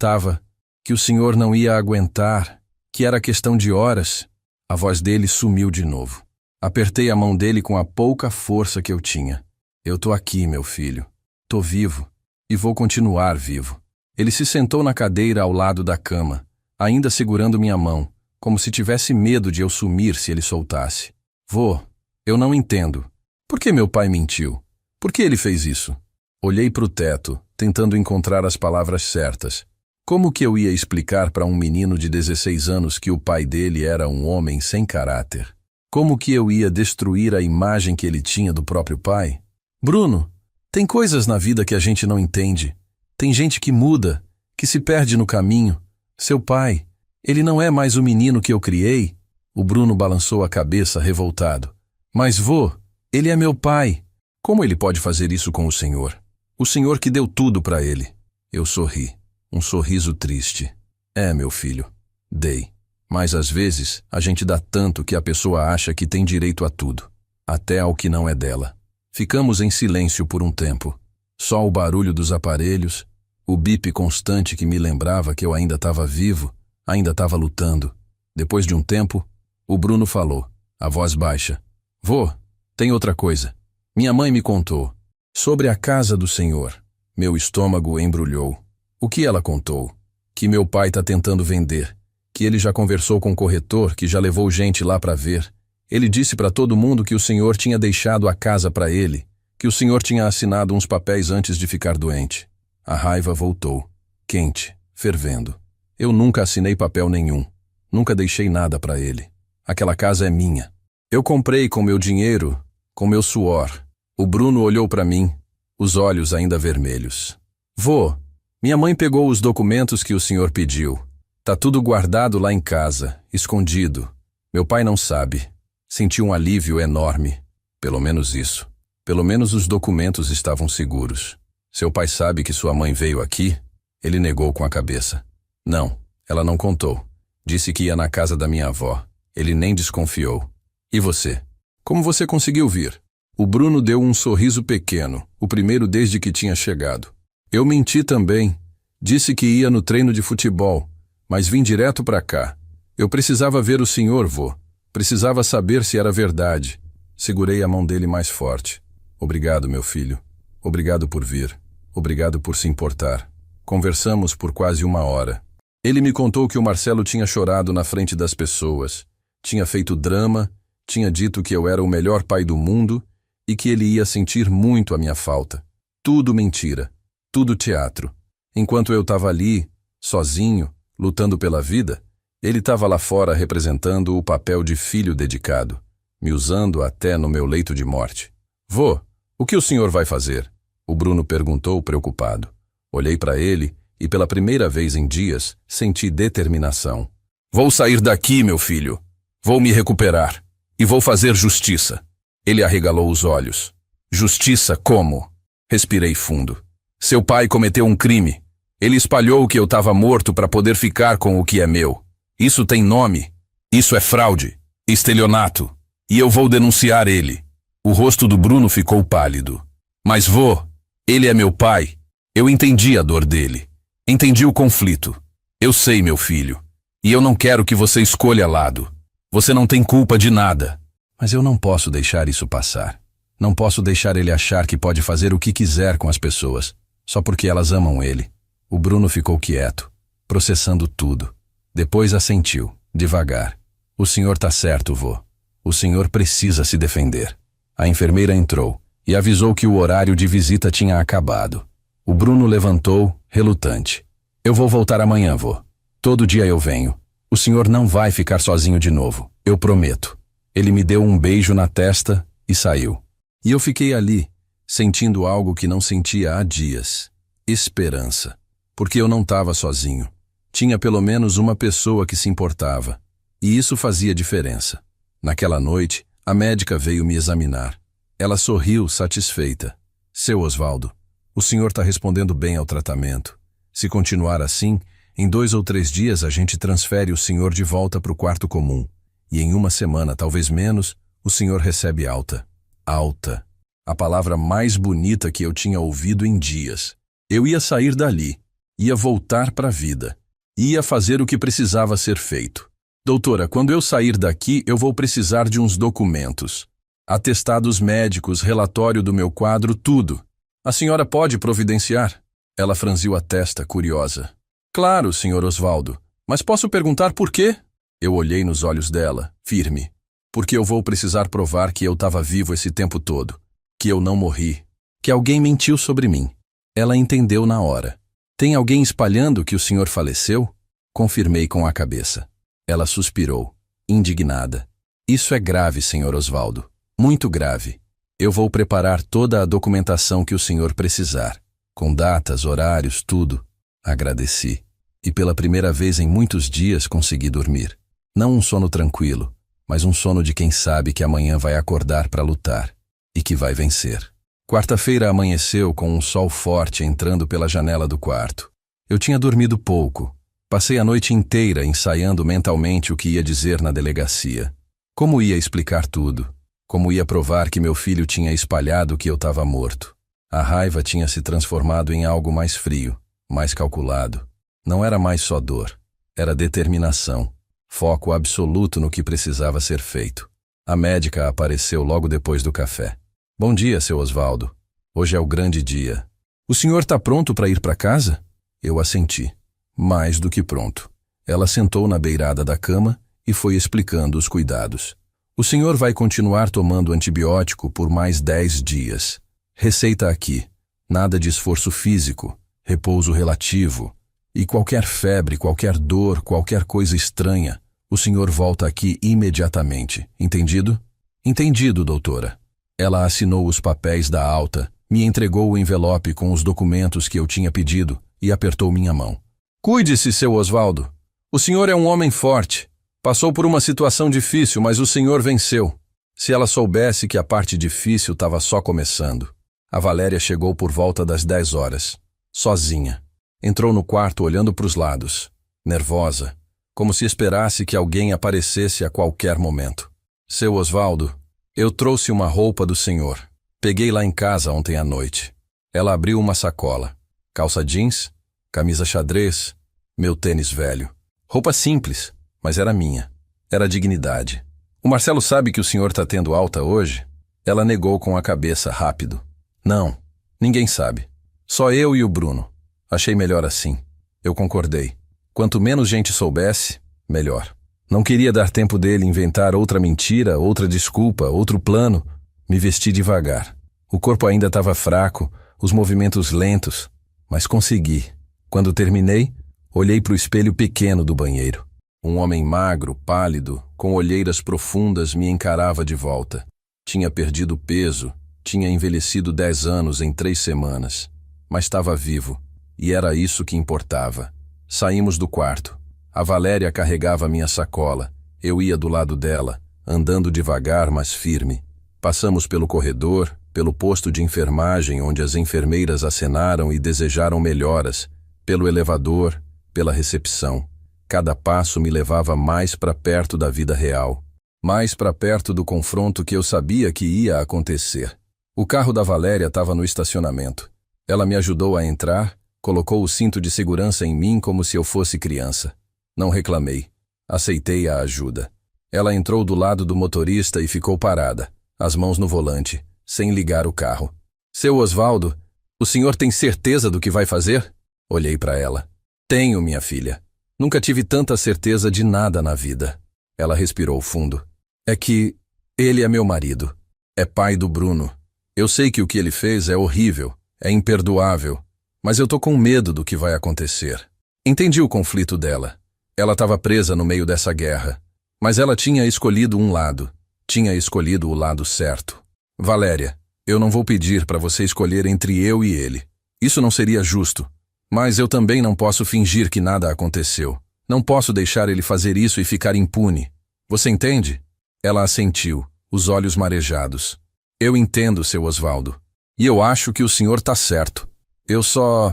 não ia aguentar, que era questão de horas. A voz dele sumiu de novo. Apertei a mão dele com a pouca força que eu tinha. Eu tô aqui, meu filho. Tô vivo. E vou continuar vivo. Ele se sentou na cadeira ao lado da cama, ainda segurando minha mão, como se tivesse medo de eu sumir se ele soltasse. Vô, eu não entendo. Por que meu pai mentiu? Por que ele fez isso? Olhei para o teto, tentando encontrar as palavras certas. Como que eu ia explicar para um menino de 16 anos que o pai dele era um homem sem caráter? Como que eu ia destruir a imagem que ele tinha do próprio pai? Bruno, tem coisas na vida que a gente não entende. Tem gente que muda, que se perde no caminho. Seu pai, ele não é mais o menino que eu criei? O Bruno balançou a cabeça revoltado. Mas vô, ele é meu pai. Como ele pode fazer isso com o senhor? O senhor que deu tudo para ele. Eu sorri. Um sorriso triste. É, meu filho, dei. Mas às vezes a gente dá tanto que a pessoa acha que tem direito a tudo. Até ao que não é dela. Ficamos em silêncio por um tempo. Só o barulho dos aparelhos, o bip constante que me lembrava que eu ainda estava vivo, ainda estava lutando. Depois de um tempo, o Bruno falou, a voz baixa. Vô, tem outra coisa. Minha mãe me contou. Sobre a casa do senhor. Meu estômago embrulhou. O que ela contou? Que meu pai está tentando vender. Que ele já conversou com o corretor, que já levou gente lá para ver. Ele disse para todo mundo que o senhor tinha deixado a casa para ele, que o senhor tinha assinado uns papéis antes de ficar doente. A raiva voltou, quente, fervendo. Eu nunca assinei papel nenhum. Nunca deixei nada para ele. Aquela casa é minha. Eu comprei com meu dinheiro, com meu suor. O Bruno olhou para mim, os olhos ainda vermelhos. Vô, minha mãe pegou os documentos que o senhor pediu. Tá tudo guardado lá em casa, escondido. Meu pai não sabe. Senti um alívio enorme. Pelo menos isso. Pelo menos os documentos estavam seguros. Seu pai sabe que sua mãe veio aqui? Ele negou com a cabeça. Não, ela não contou. Disse que ia na casa da minha avó. Ele nem desconfiou. E você? Como você conseguiu vir? O Bruno deu um sorriso pequeno, o primeiro desde que tinha chegado. Eu menti também. Disse que ia no treino de futebol, mas vim direto para cá. Eu precisava ver o senhor, vô. Precisava saber se era verdade. Segurei a mão dele mais forte. Obrigado, meu filho. Obrigado por vir. Obrigado por se importar. Conversamos por quase 1 hora. Ele me contou que o Marcelo tinha chorado na frente das pessoas. Tinha feito drama, tinha dito que eu era o melhor pai do mundo e que ele ia sentir muito a minha falta. Tudo mentira. Tudo teatro. Enquanto eu estava ali, sozinho, lutando pela vida, ele estava lá fora representando o papel de filho dedicado, me usando até no meu leito de morte. Vô, o que o senhor vai fazer? O Bruno perguntou preocupado. Olhei para ele e pela primeira vez em dias senti determinação. Vou sair daqui, meu filho. Vou me recuperar. E vou fazer justiça. Ele arregalou os olhos. Justiça como? Respirei fundo. Seu pai cometeu um crime. Ele espalhou que eu estava morto para poder ficar com o que é meu. Isso tem nome. Isso é fraude. Estelionato. E eu vou denunciar ele. O rosto do Bruno ficou pálido. Mas vô, ele é meu pai. Eu entendi a dor dele. Entendi o conflito. Eu sei, meu filho. E eu não quero que você escolha lado. Você não tem culpa de nada. Mas eu não posso deixar isso passar. Não posso deixar ele achar que pode fazer o que quiser com as pessoas, só porque elas amam ele. O Bruno ficou quieto, processando tudo. Depois assentiu, devagar. O senhor tá certo, vô. O senhor precisa se defender. A enfermeira entrou e avisou que o horário de visita tinha acabado. O Bruno levantou, relutante. Eu vou voltar amanhã, vô. Todo dia eu venho. O senhor não vai ficar sozinho de novo, eu prometo. Ele me deu um beijo na testa e saiu. E eu fiquei ali, sentindo algo que não sentia há dias. Esperança. Porque eu não estava sozinho. Tinha pelo menos uma pessoa que se importava. E isso fazia diferença. Naquela noite, a médica veio me examinar. Ela sorriu, satisfeita. Seu Osvaldo, o senhor está respondendo bem ao tratamento. Se continuar assim, em 2 ou 3 dias a gente transfere o senhor de volta para o quarto comum. E em 1 semana, talvez menos, o senhor recebe alta. Alta. A palavra mais bonita que eu tinha ouvido em dias. Eu ia sair dali. Ia voltar para a vida. Ia fazer o que precisava ser feito. Doutora, quando eu sair daqui, eu vou precisar de uns documentos. Atestados médicos, relatório do meu quadro, tudo. A senhora pode providenciar? Ela franziu a testa, curiosa. Claro, senhor Osvaldo. Mas posso perguntar por quê? Eu olhei nos olhos dela, firme. Porque eu vou precisar provar que eu estava vivo esse tempo todo. Que eu não morri. Que alguém mentiu sobre mim. Ela entendeu na hora. Tem alguém espalhando que o senhor faleceu? Confirmei com a cabeça. Ela suspirou, indignada. Isso é grave, senhor Osvaldo. Muito grave. Eu vou preparar toda a documentação que o senhor precisar. Com datas, horários, tudo. Agradeci. E pela primeira vez em muitos dias consegui dormir. Não um sono tranquilo, mas um sono de quem sabe que amanhã vai acordar para lutar. E que vai vencer. Quarta-feira amanheceu com um sol forte entrando pela janela do quarto. Eu tinha dormido pouco. Passei a noite inteira ensaiando mentalmente o que ia dizer na delegacia. Como ia explicar tudo. Como ia provar que meu filho tinha espalhado que eu estava morto. A raiva tinha se transformado em algo mais frio, mais calculado. Não era mais só dor. Era determinação. Foco absoluto no que precisava ser feito. A médica apareceu logo depois do café. Bom dia, seu Osvaldo. Hoje é o grande dia. O senhor está pronto para ir para casa? Eu assenti. Mais do que pronto. Ela sentou na beirada da cama e foi explicando os cuidados. O senhor vai continuar tomando antibiótico por mais 10 dias. Receita aqui. Nada de esforço físico, repouso relativo. E qualquer febre, qualquer dor, qualquer coisa estranha, o senhor volta aqui imediatamente. Entendido? Entendido, doutora. Ela assinou os papéis da alta, me entregou o envelope com os documentos que eu tinha pedido e apertou minha mão. Cuide-se, seu Osvaldo. O senhor é um homem forte. Passou por uma situação difícil, mas o senhor venceu. Se ela soubesse que a parte difícil estava só começando. A Valéria chegou por volta das 10 horas. Sozinha. Entrou no quarto olhando para os lados. Nervosa. Como se esperasse que alguém aparecesse a qualquer momento. Seu Osvaldo, eu trouxe uma roupa do senhor. Peguei lá em casa ontem à noite. Ela abriu uma sacola. Calça jeans, camisa xadrez, meu tênis velho. Roupa simples, mas era minha. Era dignidade. O Marcelo sabe que o senhor está tendo alta hoje? Ela negou com a cabeça rápido. Não, ninguém sabe. Só eu e o Bruno. Achei melhor assim. Eu concordei. Quanto menos gente soubesse, melhor. Não queria dar tempo dele inventar outra mentira, outra desculpa, outro plano. Me vesti devagar. O corpo ainda estava fraco, os movimentos lentos, mas consegui. Quando terminei, olhei para o espelho pequeno do banheiro. Um homem magro, pálido, com olheiras profundas me encarava de volta. Tinha perdido peso, tinha envelhecido 10 anos em 3 semanas, mas estava vivo. e era isso que importava. Saímos do quarto. A Valéria carregava minha sacola. Eu ia do lado dela, andando devagar, mas firme. Passamos pelo corredor, pelo posto de enfermagem onde as enfermeiras acenaram e desejaram melhoras, pelo elevador, pela recepção. Cada passo me levava mais para perto da vida real, mais para perto do confronto que eu sabia que ia acontecer. O carro da Valéria estava no estacionamento. Ela me ajudou a entrar, colocou o cinto de segurança em mim como se eu fosse criança. Não reclamei. Aceitei a ajuda. Ela entrou do lado do motorista e ficou parada, as mãos no volante, sem ligar o carro. Seu Osvaldo, o senhor tem certeza do que vai fazer? Olhei para ela. Tenho, minha filha. Nunca tive tanta certeza de nada na vida. Ela respirou fundo. É que ele é meu marido. É pai do Bruno. Eu sei que o que ele fez é horrível, é imperdoável, mas eu tô com medo do que vai acontecer. Entendi o conflito dela. Ela estava presa no meio dessa guerra, mas ela tinha escolhido um lado. Tinha escolhido o lado certo. Valéria, eu não vou pedir para você escolher entre eu e ele. Isso não seria justo. Mas eu também não posso fingir que nada aconteceu. Não posso deixar ele fazer isso e ficar impune. Você entende? Ela assentiu, os olhos marejados. Eu entendo, seu Osvaldo. E eu acho que o senhor tá certo. Eu só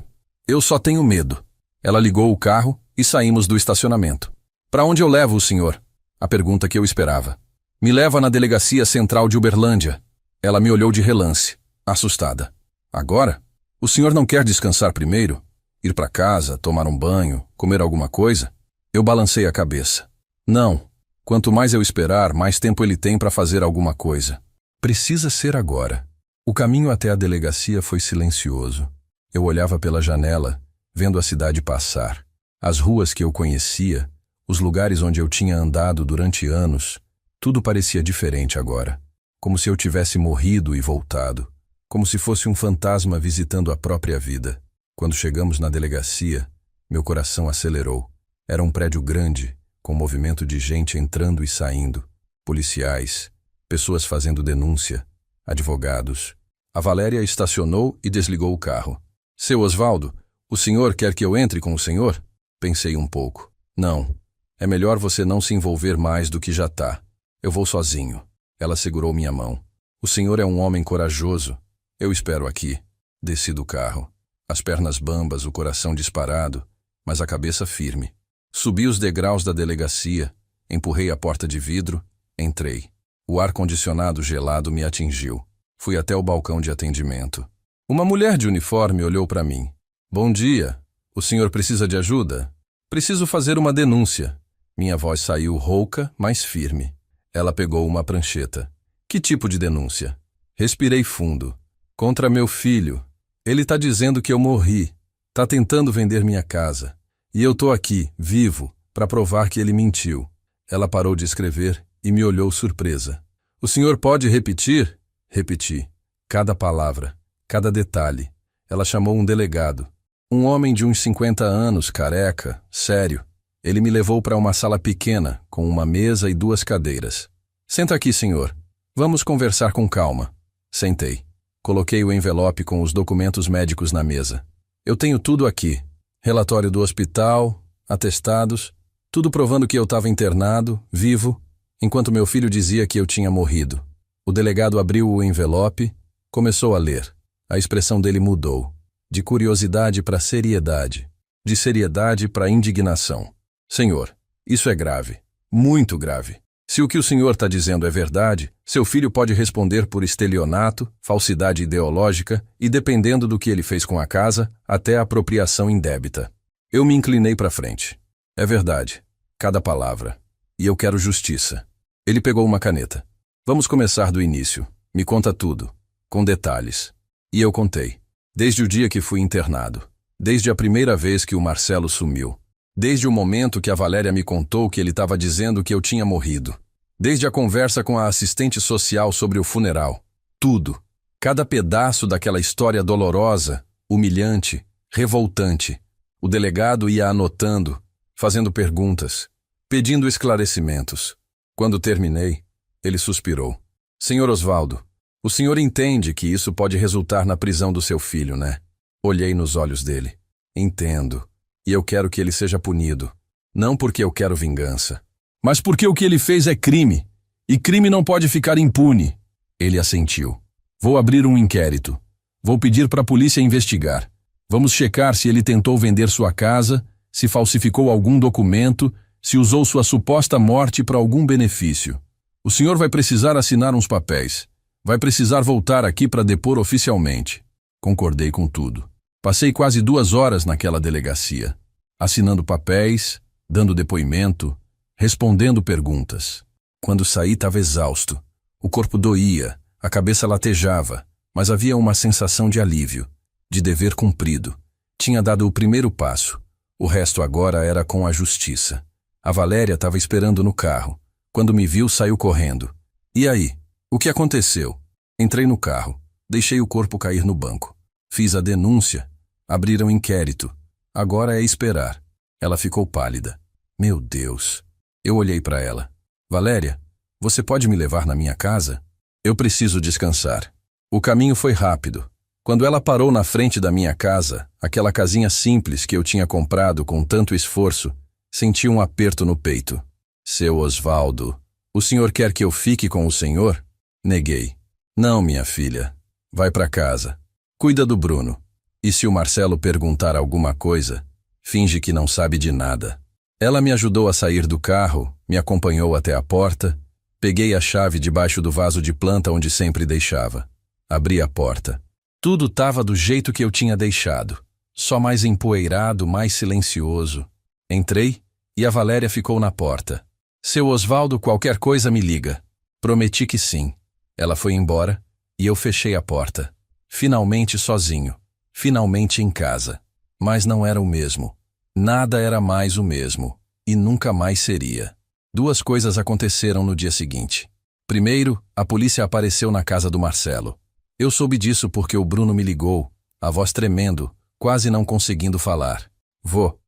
tenho medo. Ela ligou o carro e saímos do estacionamento. Para onde eu levo o senhor? A pergunta que eu esperava. Me leva na delegacia central de Uberlândia. Ela me olhou de relance, assustada. Agora? O senhor não quer descansar primeiro? Ir para casa, tomar um banho, comer alguma coisa? Eu balancei a cabeça. Não. Quanto mais eu esperar, mais tempo ele tem para fazer alguma coisa. Precisa ser agora. O caminho até a delegacia foi silencioso. Eu olhava pela janela, vendo a cidade passar. As ruas que eu conhecia, os lugares onde eu tinha andado durante anos, tudo parecia diferente agora. Como se eu tivesse morrido e voltado. Como se fosse um fantasma visitando a própria vida. Quando chegamos na delegacia, meu coração acelerou. Era um prédio grande, com movimento de gente entrando e saindo. Policiais, pessoas fazendo denúncia, advogados. A Valéria estacionou e desligou o carro. Seu Osvaldo, o senhor quer que eu entre com o senhor? Pensei um pouco. Não, é melhor você não se envolver mais do que já tá. Eu vou sozinho. Ela segurou minha mão. O senhor é um homem corajoso. Eu espero aqui. Desci do carro. As pernas bambas, o coração disparado, mas a cabeça firme. Subi os degraus da delegacia, empurrei a porta de vidro, entrei. O ar-condicionado gelado me atingiu. Fui até o balcão de atendimento. Uma mulher de uniforme olhou para mim. Bom dia. O senhor precisa de ajuda? Preciso fazer uma denúncia. Minha voz saiu rouca, mas firme. Ela pegou uma prancheta. Que tipo de denúncia? Respirei fundo. Contra meu filho. Ele tá dizendo que eu morri. Tá tentando vender minha casa. E eu tô aqui, vivo, para provar que ele mentiu. Ela parou de escrever e me olhou surpresa. O senhor pode repetir? Repeti. Cada palavra, cada detalhe. Ela chamou um delegado. Um homem de uns 50 anos, careca, sério. Ele me levou para uma sala pequena, com uma mesa e 2 cadeiras. Senta aqui, senhor. Vamos conversar com calma. Sentei. Coloquei o envelope com os documentos médicos na mesa. Eu tenho tudo aqui. Relatório do hospital, atestados, tudo provando que eu estava internado, vivo, enquanto meu filho dizia que eu tinha morrido. O delegado abriu o envelope, começou a ler. A expressão dele mudou. De curiosidade para seriedade. De seriedade para indignação. Senhor, isso é grave. Muito grave. Se o que o senhor está dizendo é verdade, seu filho pode responder por estelionato, falsidade ideológica e, dependendo do que ele fez com a casa, até apropriação indébita. Eu me inclinei para frente. É verdade. Cada palavra. E eu quero justiça. Ele pegou uma caneta. Vamos começar do início. Me conta tudo. Com detalhes. E eu contei. Desde o dia que fui internado. Desde a primeira vez que o Marcelo sumiu. Desde o momento que a Valéria me contou que ele estava dizendo que eu tinha morrido. Desde a conversa com a assistente social sobre o funeral. Tudo. Cada pedaço daquela história dolorosa, humilhante, revoltante. O delegado ia anotando, fazendo perguntas, pedindo esclarecimentos. Quando terminei, ele suspirou. Senhor Osvaldo, o senhor entende que isso pode resultar na prisão do seu filho, né? Olhei nos olhos dele. Entendo. E eu quero que ele seja punido. Não porque eu quero vingança, mas porque o que ele fez é crime. E crime não pode ficar impune. Ele assentiu. Vou abrir um inquérito. Vou pedir para a polícia investigar. Vamos checar se ele tentou vender sua casa, se falsificou algum documento, se usou sua suposta morte para algum benefício. O senhor vai precisar assinar uns papéis. Vai precisar voltar aqui para depor oficialmente. Concordei com tudo. Passei quase 2 horas naquela delegacia, assinando papéis, dando depoimento, respondendo perguntas. Quando saí, estava exausto. O corpo doía, a cabeça latejava, mas havia uma sensação de alívio, de dever cumprido. Tinha dado o primeiro passo. O resto agora era com a justiça. A Valéria estava esperando no carro. Quando me viu, saiu correndo. E aí? O que aconteceu? Entrei no carro. Deixei o corpo cair no banco. Fiz a denúncia. Abriram inquérito. Agora é esperar. Ela ficou pálida. Meu Deus. Eu olhei para ela. Valéria, você pode me levar na minha casa? Eu preciso descansar. O caminho foi rápido. Quando ela parou na frente da minha casa, aquela casinha simples que eu tinha comprado com tanto esforço, senti um aperto no peito. Seu Osvaldo, o senhor quer que eu fique com o senhor? Neguei. Não, minha filha. Vai para casa. Cuida do Bruno. E se o Marcelo perguntar alguma coisa, finge que não sabe de nada. Ela me ajudou a sair do carro, me acompanhou até a porta, peguei a chave debaixo do vaso de planta onde sempre deixava. Abri a porta. Tudo estava do jeito que eu tinha deixado, só mais empoeirado, mais silencioso. Entrei e a Valéria ficou na porta. Seu Osvaldo, qualquer coisa me liga. Prometi que sim. Ela foi embora e eu fechei a porta. Finalmente sozinho. Finalmente em casa. Mas não era o mesmo. Nada era mais o mesmo. E nunca mais seria. 2 coisas aconteceram no dia seguinte. Primeiro, a polícia apareceu na casa do Marcelo. Eu soube disso porque o Bruno me ligou, a voz tremendo, quase não conseguindo falar. Vô,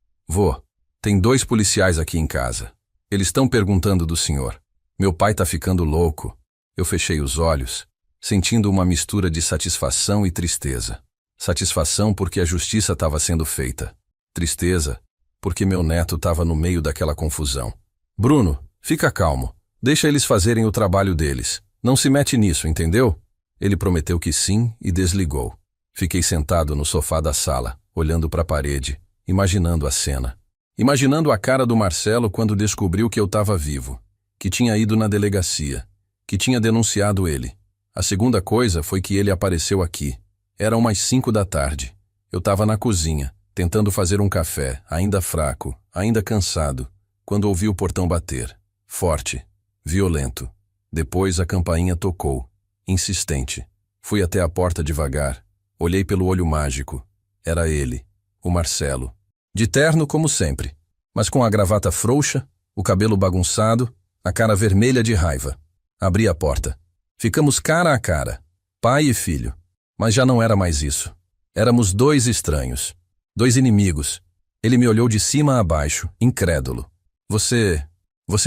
tem 2 policiais aqui em casa. Eles estão perguntando do senhor. Meu pai tá ficando louco. Eu fechei os olhos, sentindo uma mistura de satisfação e tristeza. Satisfação porque a justiça estava sendo feita. Tristeza porque meu neto estava no meio daquela confusão. Bruno, fica calmo. Deixa eles fazerem o trabalho deles. Não se mete nisso, entendeu? Ele prometeu que sim e desligou. Fiquei sentado no sofá da sala, olhando para a parede, imaginando a cena. Imaginando a cara do Marcelo quando descobriu que eu estava vivo, que tinha ido na delegacia, que tinha denunciado ele. A segunda coisa foi que ele apareceu aqui. Eram umas 5 da tarde. Eu estava na cozinha, tentando fazer um café, ainda fraco, ainda cansado, quando ouvi o portão bater. Forte, violento. Depois a campainha tocou, insistente. Fui até a porta devagar. Olhei pelo olho mágico. Era ele, o Marcelo. De terno como sempre, mas com a gravata frouxa, o cabelo bagunçado, a cara vermelha de raiva. Abri a porta. Ficamos cara a cara, pai e filho. Mas já não era mais isso. Éramos 2 estranhos, 2 inimigos. Ele me olhou de cima a baixo, incrédulo. Você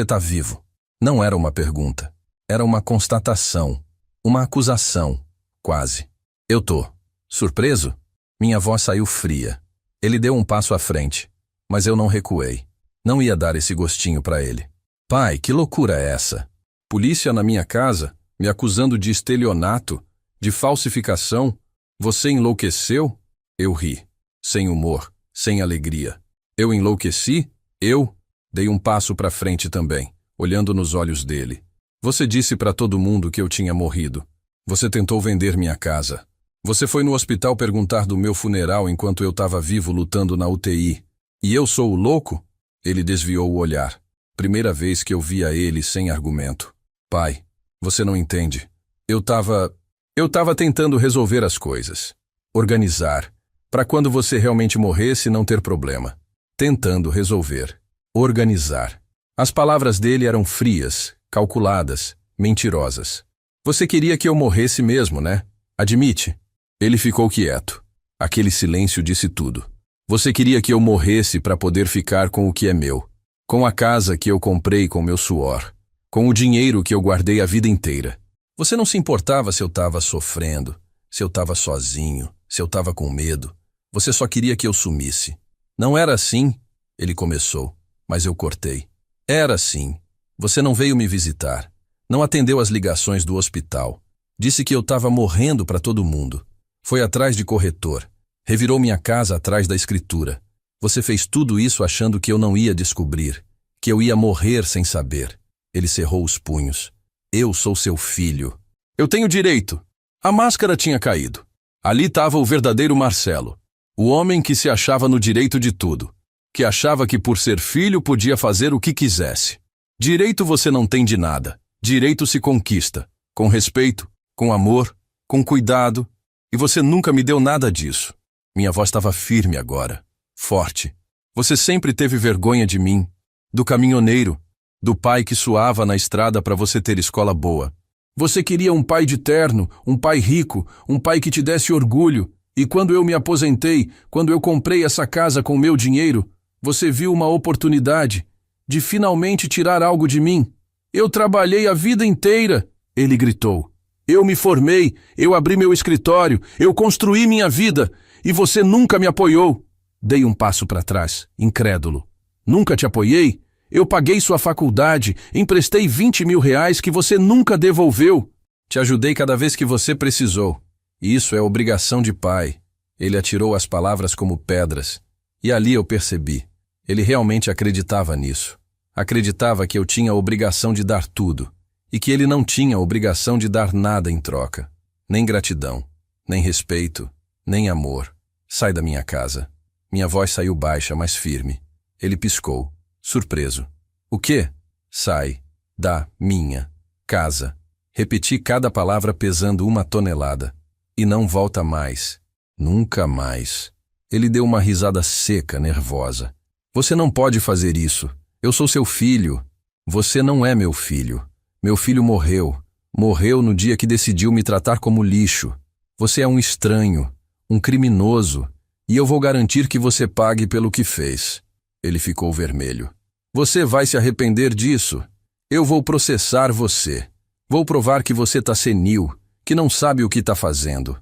tá vivo. Não era uma pergunta. Era uma constatação. Uma acusação, quase. Eu tô. Surpreso? Minha voz saiu fria. Ele deu um passo à frente, mas eu não recuei. Não ia dar esse gostinho pra ele. Pai, que loucura é essa? Polícia na minha casa, me acusando de estelionato, de falsificação. Você enlouqueceu? Eu ri. Sem humor, sem alegria. Eu enlouqueci? Eu? Dei um passo pra frente também, olhando nos olhos dele. Você disse pra todo mundo que eu tinha morrido. Você tentou vender minha casa. Você foi no hospital perguntar do meu funeral enquanto eu estava vivo lutando na UTI. E eu sou o louco? Ele desviou o olhar. Primeira vez que eu via ele sem argumento. Pai, você não entende. Eu tava tentando resolver as coisas. Organizar. Para quando você realmente morresse não ter problema. Tentando resolver. Organizar. As palavras dele eram frias, calculadas, mentirosas. Você queria que eu morresse mesmo, né? Admite. Ele ficou quieto. Aquele silêncio disse tudo. Você queria que eu morresse para poder ficar com o que é meu. Com a casa que eu comprei com meu suor. Com o dinheiro que eu guardei a vida inteira. Você não se importava se eu estava sofrendo, se eu estava sozinho, se eu estava com medo. Você só queria que eu sumisse. Não era assim, ele começou, mas eu cortei. Era assim. Você não veio me visitar. Não atendeu às ligações do hospital. Disse que eu estava morrendo para todo mundo. Foi atrás de corretor. Revirou minha casa atrás da escritura. Você fez tudo isso achando que eu não ia descobrir, que eu ia morrer sem saber. Ele cerrou os punhos. Eu sou seu filho. Eu tenho direito. A máscara tinha caído. Ali estava o verdadeiro Marcelo. O homem que se achava no direito de tudo. Que achava que por ser filho podia fazer o que quisesse. Direito você não tem de nada. Direito se conquista. Com respeito, com amor, com cuidado. E você nunca me deu nada disso. Minha voz estava firme agora. Forte. Você sempre teve vergonha de mim. Do caminhoneiro. Do pai que suava na estrada para você ter escola boa. Você queria um pai de terno, um pai rico, um pai que te desse orgulho. E quando eu me aposentei, quando eu comprei essa casa com meu dinheiro, você viu uma oportunidade de finalmente tirar algo de mim. Eu trabalhei a vida inteira, ele gritou. Eu me formei, eu abri meu escritório, eu construí minha vida, e você nunca me apoiou. Dei um passo para trás, incrédulo. Nunca te apoiei? Eu paguei sua faculdade, emprestei 20 mil reais que você nunca devolveu. Te ajudei cada vez que você precisou. Isso é obrigação de pai. Ele atirou as palavras como pedras. E ali eu percebi. Ele realmente acreditava nisso. Acreditava que eu tinha a obrigação de dar tudo. E que ele não tinha a obrigação de dar nada em troca. Nem gratidão, nem respeito, nem amor. Sai da minha casa. Minha voz saiu baixa, mas firme. Ele piscou. Surpreso. O quê? Sai da minha casa. Repeti cada palavra pesando 1 tonelada. E não volta mais. Nunca mais. Ele deu uma risada seca, nervosa. Você não pode fazer isso. Eu sou seu filho. Você não é meu filho. Meu filho morreu. Morreu no dia que decidiu me tratar como lixo. Você é um estranho, um criminoso, e eu vou garantir que você pague pelo que fez. Ele ficou vermelho. Você vai se arrepender disso. Eu vou processar você. Vou provar que você tá senil, que não sabe o que tá fazendo.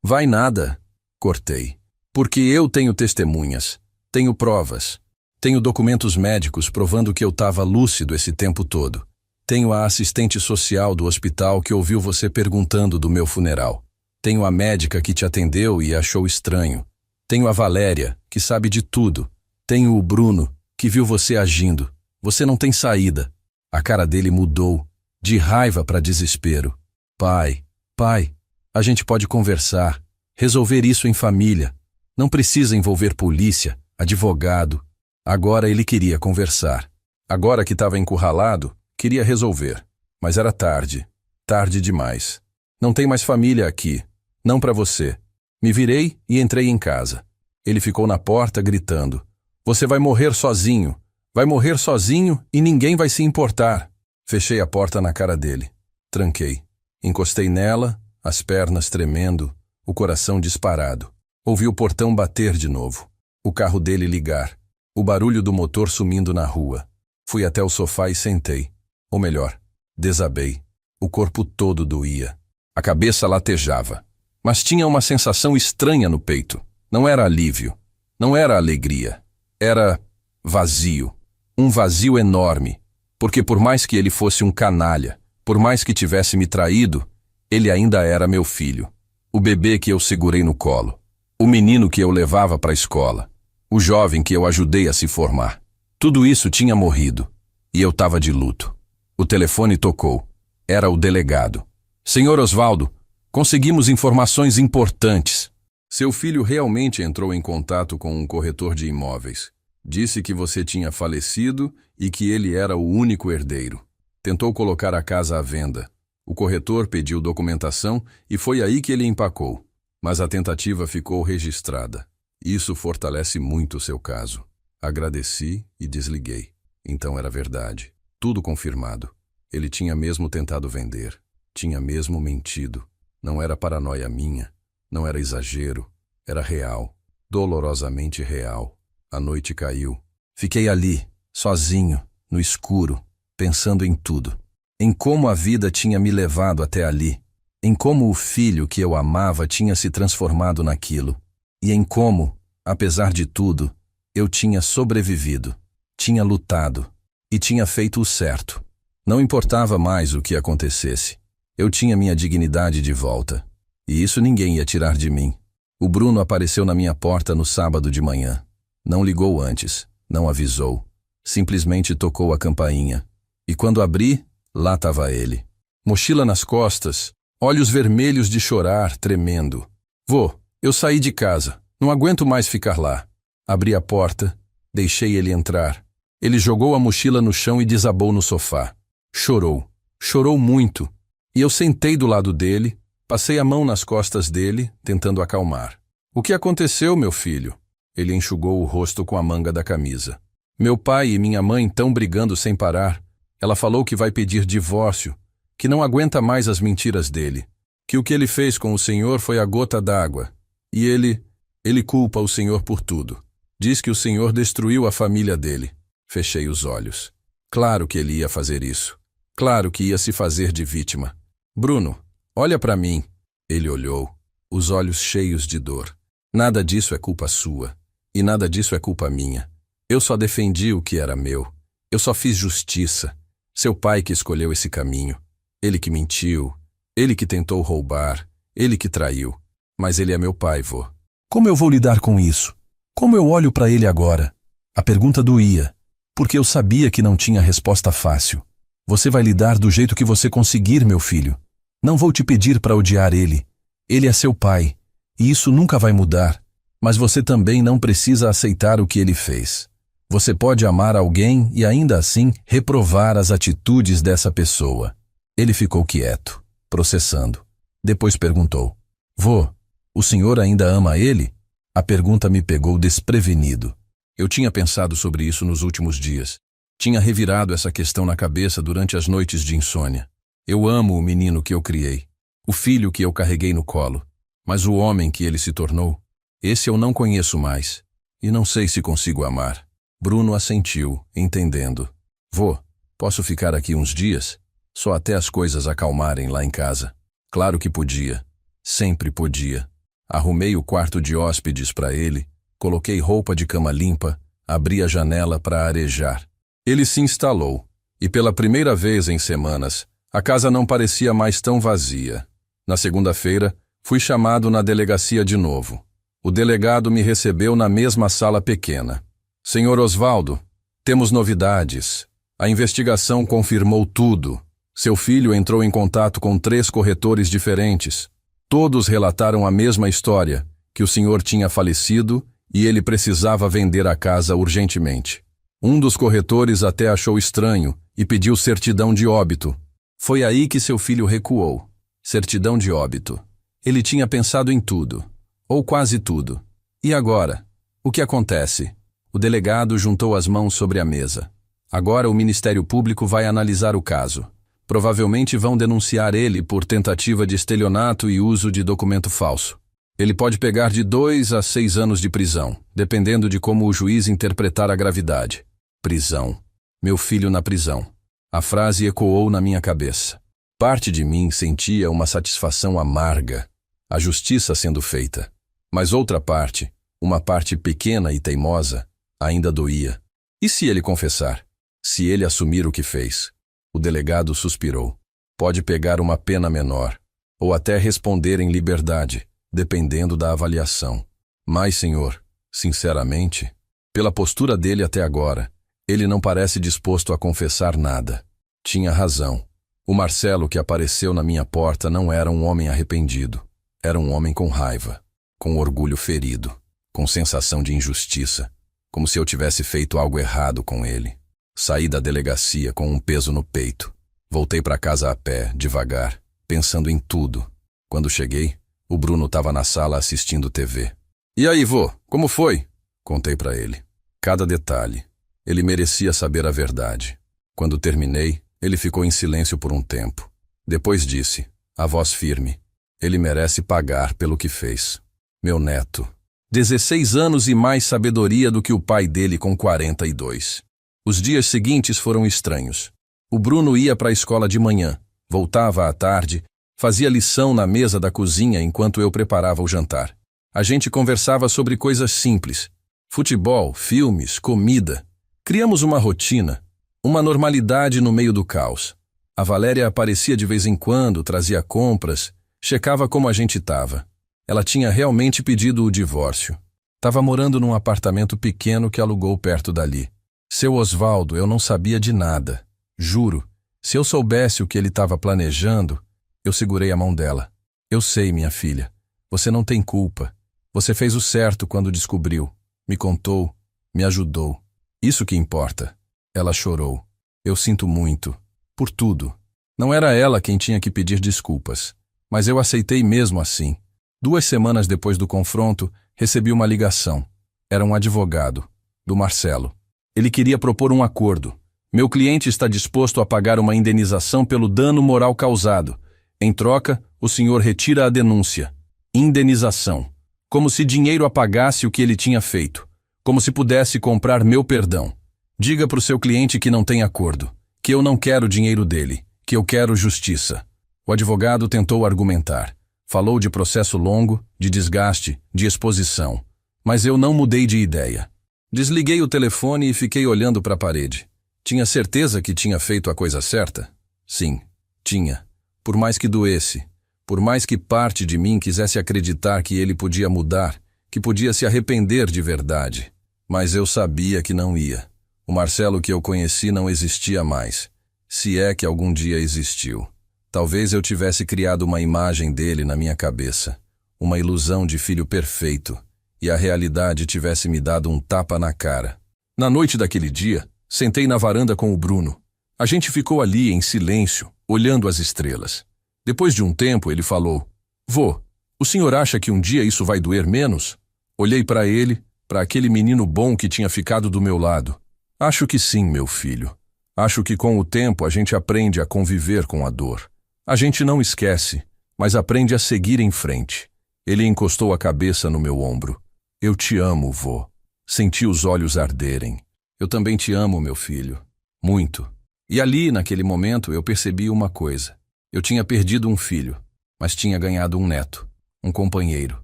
Vai nada. Cortei. Porque eu tenho testemunhas. Tenho provas. Tenho documentos médicos provando que eu estava lúcido esse tempo todo. Tenho a assistente social do hospital que ouviu você perguntando do meu funeral. Tenho a médica que te atendeu e achou estranho. Tenho a Valéria, que sabe de tudo. Tenho o Bruno, que viu você agindo. Você não tem saída. A cara dele mudou, de raiva para desespero. Pai, a gente pode conversar, resolver isso em família. Não precisa envolver polícia, advogado. Agora ele queria conversar. Agora que estava encurralado, queria resolver. Mas era tarde. Tarde demais. Não tem mais família aqui. Não para você. Me virei e entrei em casa. Ele ficou na porta gritando. Você vai morrer sozinho. Vai morrer sozinho e ninguém vai se importar. Fechei a porta na cara dele. Tranquei. Encostei nela, as pernas tremendo, o coração disparado. Ouvi o portão bater de novo. O carro dele ligar. O barulho do motor sumindo na rua. Fui até o sofá e sentei. Ou melhor, desabei. O corpo todo doía. A cabeça latejava. Mas tinha uma sensação estranha no peito. Não era alívio. Não era alegria. Era vazio. Um vazio enorme. Porque por mais que ele fosse um canalha, por mais que tivesse me traído, ele ainda era meu filho. O bebê que eu segurei no colo. O menino que eu levava para a escola. O jovem que eu ajudei a se formar. Tudo isso tinha morrido. E eu estava de luto. O telefone tocou. Era o delegado. Senhor Osvaldo, conseguimos informações importantes. Seu filho realmente entrou em contato com um corretor de imóveis. Disse que você tinha falecido e que ele era o único herdeiro. Tentou colocar a casa à venda. O corretor pediu documentação e foi aí que ele empacou. Mas a tentativa ficou registrada. Isso fortalece muito o seu caso. Agradeci e desliguei. Então era verdade. Tudo confirmado. Ele tinha mesmo tentado vender. Tinha mesmo mentido. Não era paranoia minha. Não era exagero. Era real. Dolorosamente real. A noite caiu. Fiquei ali, sozinho, no escuro, pensando em tudo. Em como a vida tinha me levado até ali. Em como o filho que eu amava tinha se transformado naquilo. e em como, apesar de tudo, eu tinha sobrevivido, tinha lutado e tinha feito o certo. Não importava mais o que acontecesse. Eu tinha minha dignidade de volta, e isso ninguém ia tirar de mim. O Bruno apareceu na minha porta no sábado de manhã. Não ligou antes, não avisou. Simplesmente tocou a campainha. E quando abri, lá estava ele. Mochila nas costas, olhos vermelhos de chorar, tremendo. Vô, eu saí de casa. Não aguento mais ficar lá. Abri a porta, deixei ele entrar. Ele jogou a mochila no chão e desabou no sofá. Chorou muito. E eu sentei do lado dele, passei a mão nas costas dele, tentando acalmar. O que aconteceu, meu filho? Ele enxugou o rosto com a manga da camisa. Meu pai e minha mãe estão brigando sem parar. Ela falou que vai pedir divórcio, que não aguenta mais as mentiras dele, que o que ele fez com o senhor foi a gota d'água. E ele culpa o senhor por tudo. Diz que o senhor destruiu a família dele. Fechei os olhos. Claro que ele ia fazer isso. Claro que ia se fazer de vítima. Bruno, olha para mim. Ele olhou, os olhos cheios de dor. Nada disso é culpa sua. E nada disso é culpa minha. Eu só defendi o que era meu. Eu só fiz justiça. Seu pai que escolheu esse caminho. Ele que mentiu. Ele que tentou roubar. Ele que traiu. Mas ele é meu pai, vô. Como eu vou lidar com isso? Como eu olho para ele agora? A pergunta doía, porque eu sabia que não tinha resposta fácil. Você vai lidar do jeito que você conseguir, meu filho. Não vou te pedir para odiar ele. Ele é seu pai, e isso nunca vai mudar. Mas você também não precisa aceitar o que ele fez. Você pode amar alguém e ainda assim reprovar as atitudes dessa pessoa. Ele ficou quieto, processando. Depois perguntou: Vô, o senhor ainda ama ele? A pergunta me pegou desprevenido. Eu tinha pensado sobre isso nos últimos dias. Tinha revirado essa questão na cabeça durante as noites de insônia. Eu amo o menino que eu criei, o filho que eu carreguei no colo, mas o homem que ele se tornou, esse eu não conheço mais, e não sei se consigo amar. Bruno assentiu, entendendo. Vô, posso ficar aqui uns dias? Só até as coisas acalmarem lá em casa. Claro que podia. Sempre podia. Arrumei o quarto de hóspedes para ele, coloquei roupa de cama limpa, abri a janela para arejar. Ele se instalou, e pela primeira vez em semanas, a casa não parecia mais tão vazia. Na segunda-feira, fui chamado na delegacia de novo. O delegado me recebeu na mesma sala pequena. Senhor Osvaldo, temos novidades. A investigação confirmou tudo. Seu filho entrou em contato com 3 corretores diferentes. Todos relataram a mesma história, que o senhor tinha falecido e ele precisava vender a casa urgentemente. Um dos corretores até achou estranho e pediu certidão de óbito. Foi aí que seu filho recuou. Certidão de óbito. Ele tinha pensado em tudo, ou quase tudo. E agora? O que acontece? O delegado juntou as mãos sobre a mesa. Agora o Ministério Público vai analisar o caso. Provavelmente vão denunciar ele por tentativa de estelionato e uso de documento falso. Ele pode pegar de 2 a 6 anos de prisão, dependendo de como o juiz interpretar a gravidade. Prisão. Meu filho na prisão. A frase ecoou na minha cabeça. Parte de mim sentia uma satisfação amarga, a justiça sendo feita. Mas outra parte, uma parte pequena e teimosa, ainda doía. E se ele confessar? Se ele assumir o que fez? O delegado suspirou. Pode pegar uma pena menor, ou até responder em liberdade, dependendo da avaliação. Mas, senhor, sinceramente, pela postura dele até agora, ele não parece disposto a confessar nada. Tinha razão. O Marcelo que apareceu na minha porta não era um homem arrependido. Era um homem com raiva, com orgulho ferido, com sensação de injustiça, como se eu tivesse feito algo errado com ele. Saí da delegacia com um peso no peito. Voltei para casa a pé, devagar, pensando em tudo. Quando cheguei, o Bruno estava na sala assistindo TV. E aí, vô, como foi? Contei para ele. Cada detalhe. Ele merecia saber a verdade. Quando terminei, ele ficou em silêncio por um tempo. Depois disse, a voz firme, ele merece pagar pelo que fez. Meu neto. 16 anos e mais sabedoria do que o pai dele com 42. Os dias seguintes foram estranhos. O Bruno ia para a escola de manhã, voltava à tarde, fazia lição na mesa da cozinha enquanto eu preparava o jantar. A gente conversava sobre coisas simples: futebol, filmes, comida. Criamos uma rotina, uma normalidade no meio do caos. A Valéria aparecia de vez em quando, trazia compras, checava como a gente estava. Ela tinha realmente pedido o divórcio. Estava morando num apartamento pequeno que alugou perto dali. Seu Osvaldo, eu não sabia de nada. Juro, se eu soubesse o que ele estava planejando, eu segurei a mão dela. Eu sei, minha filha, você não tem culpa. Você fez o certo quando descobriu. Me contou, me ajudou. Isso que importa. Ela chorou. Eu sinto muito. Por tudo. Não era ela quem tinha que pedir desculpas. Mas eu aceitei mesmo assim. 2 semanas depois do confronto, recebi uma ligação. Era um advogado, do Marcelo. Ele queria propor um acordo. Meu cliente está disposto a pagar uma indenização pelo dano moral causado. Em troca, o senhor retira a denúncia. Indenização. Como se dinheiro apagasse o que ele tinha feito. Como se pudesse comprar meu perdão. Diga para o seu cliente que não tem acordo. Que eu não quero o dinheiro dele. Que eu quero justiça. O advogado tentou argumentar. Falou de processo longo, de desgaste, de exposição. Mas eu não mudei de ideia. Desliguei o telefone e fiquei olhando para a parede. Tinha certeza que tinha feito a coisa certa? Sim, tinha. Por mais que doesse, por mais que parte de mim quisesse acreditar que ele podia mudar, que podia se arrepender de verdade. Mas eu sabia que não ia. O Marcelo que eu conheci não existia mais, se é que algum dia existiu. Talvez eu tivesse criado uma imagem dele na minha cabeça, uma ilusão de filho perfeito, e a realidade tivesse me dado um tapa na cara. Na noite daquele dia, sentei na varanda com o Bruno. A gente ficou ali em silêncio, olhando as estrelas. Depois de um tempo, ele falou: "Vô, o senhor acha que um dia isso vai doer menos?" Olhei para ele, para aquele menino bom que tinha ficado do meu lado. Acho que sim, meu filho. Acho que com o tempo a gente aprende a conviver com a dor. A gente não esquece, mas aprende a seguir em frente. Ele encostou a cabeça no meu ombro. Eu te amo, vô. Senti os olhos arderem. Eu também te amo, meu filho. Muito. E ali, naquele momento, eu percebi uma coisa. Eu tinha perdido um filho, mas tinha ganhado um neto, um companheiro,